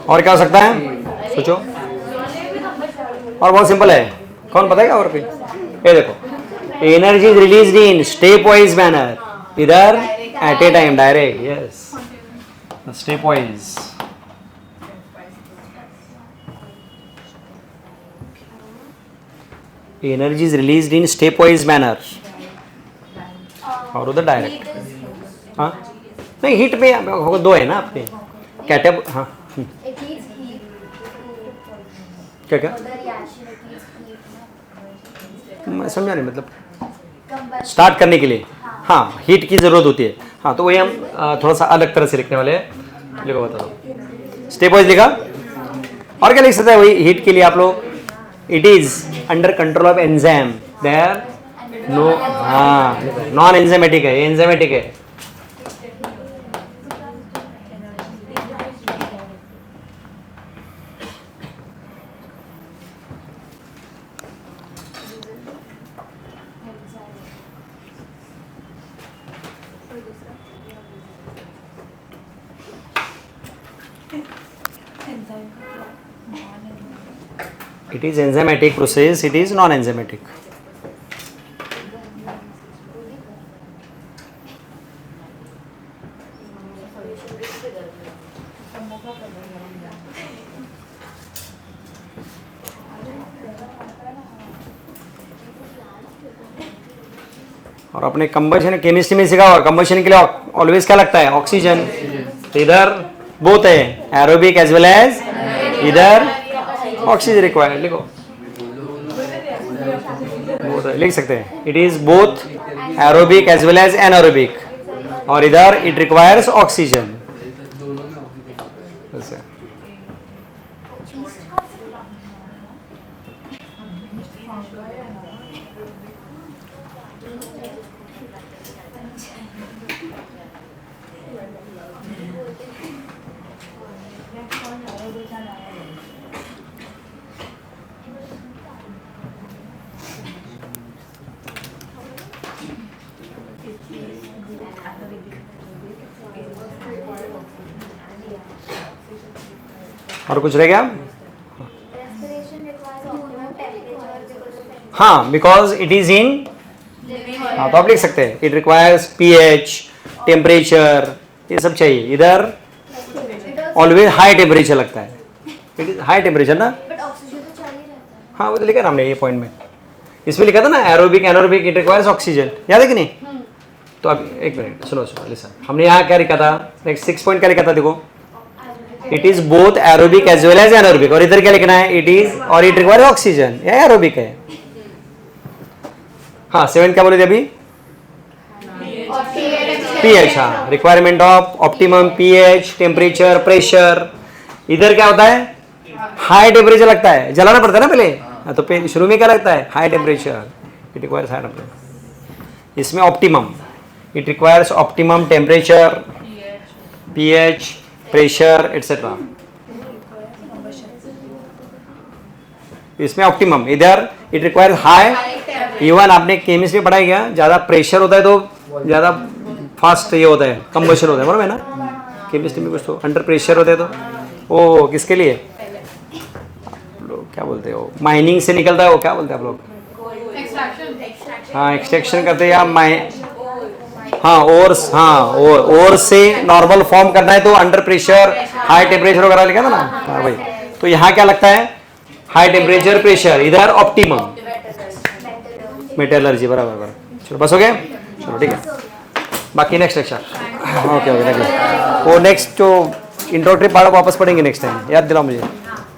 और क्या हो सकता है सोचो, और बहुत सिंपल है, कौन बताएगा और कोई? ये देखो, energy is released in step wise manner, इधर at a time direct, yes step wise. Energy is released in step wise manner, और उधर डायरेक्ट. हाँ नहीं, हीट में दो है ना आपके कैटेब. हाँ It needs heat क्या क्या for the reaction. It needs heat. मैं समझा नहीं, मतलब Combustion. स्टार्ट करने के लिए हाँ हीट की ज़रूरत होती है. हाँ तो वही हम थोड़ा सा अलग तरह से लिखने वाले हैं. लिखो बता दो, स्टेप वाइज लिखा. और क्या लिख सकते हैं वही हीट के लिए आप लोग, it is under control of enzyme there no. हाँ नॉन एंजाइमेटिक है, एंजाइमेटिक है. It is enzymatic process, it is non-enzymatic. और अपने कंबशन केमिस्ट्री में सीखा, और कंबशन के लिए ऑलवेज क्या लगता है? ऑक्सीजन. तो इधर बोथ है, एरोबिक एज वेल एज इधर ऑक्सीजन रिक्वायर्ड. लिखो बोथ लिख सकते हैं, it is both aerobic as well as anaerobic, और इधर इट रिक्वायर्स ऑक्सीजन. और कुछ रह गया? Respiration requires optimum temperature. हाँ बिकॉज इट इज इन. हाँ तो आप लिख सकते हैं, इट रिक्वायर्स पीएच, टेम्परेचर, ये सब चाहिए. इधर ऑलवेज हाई टेम्परेचर लगता है, इट इज हाई टेम्परेचर ना. But oxygen तो चाहिए रहता है. हाँ वो तो लिखा ना हमने ये पॉइंट में, इसमें लिखा था ना aerobic anaerobic it requires oxygen, याद है कि नहीं? तो अब एक मिनट सुनो सुनो लिसन, हमने यहाँ क्या लिखा था? नेक्स्ट 6 पॉइंट क्या लिखा था देखो, it is both aerobic as well as anaerobic, और इधर क्या लिखना है? इट इज और इट रिक्वायर्स ऑक्सीजन, ये एरोबिक है. हाँ 7 क्या बोले थे अभी? पीएच. हाँ requirement of optimum pH, temperature, pressure. इधर क्या होता है? हाई टेम्परेचर लगता है, जलाना पड़ता है ना पहले. हाँ तो शुरू में क्या लगता है? High temperature, it requires high temperature. इसमें optimum, it requires optimum temperature, pH, pressure etcetera. इसमें ऑप्टिमम, इधर इट रिक्वायर हाई. इवन आपने केमिस्ट्री पढ़ाई क्या, ज़्यादा प्रेशर होता है तो ज़्यादा फास्ट ये होता है, कंबशन होता है, बराबर है ना? केमिस्ट्री में कुछ तो अंडर प्रेशर होता है तो वो किसके लिए लोग क्या बोलते हो, माइनिंग से निकलता है वो, क्या बोलते हैं आप लोग? हाँ एक्सट्रैक्शन करते हैं, या हाँ ओर्स. हाँ ओर से नॉर्मल फॉर्म करना है तो अंडर प्रेशर हाई टेम्परेचर वगैरह लिखा था ना. हाँ भाई, तो यहाँ क्या लगता है? हाई टेम्परेचर, प्रेशर, इधर ऑप्टिमम मेटलर्जी. बराबर बराबर. चलो बस हो गया, चलो ठीक है, बाकी नेक्स्ट लेक्चर. ओके ओके, वो नेक्स्ट जो इंट्रोडक्टरी पार्ट वापस पढ़ेंगे नेक्स्ट टाइम, याद दिलाओ मुझे.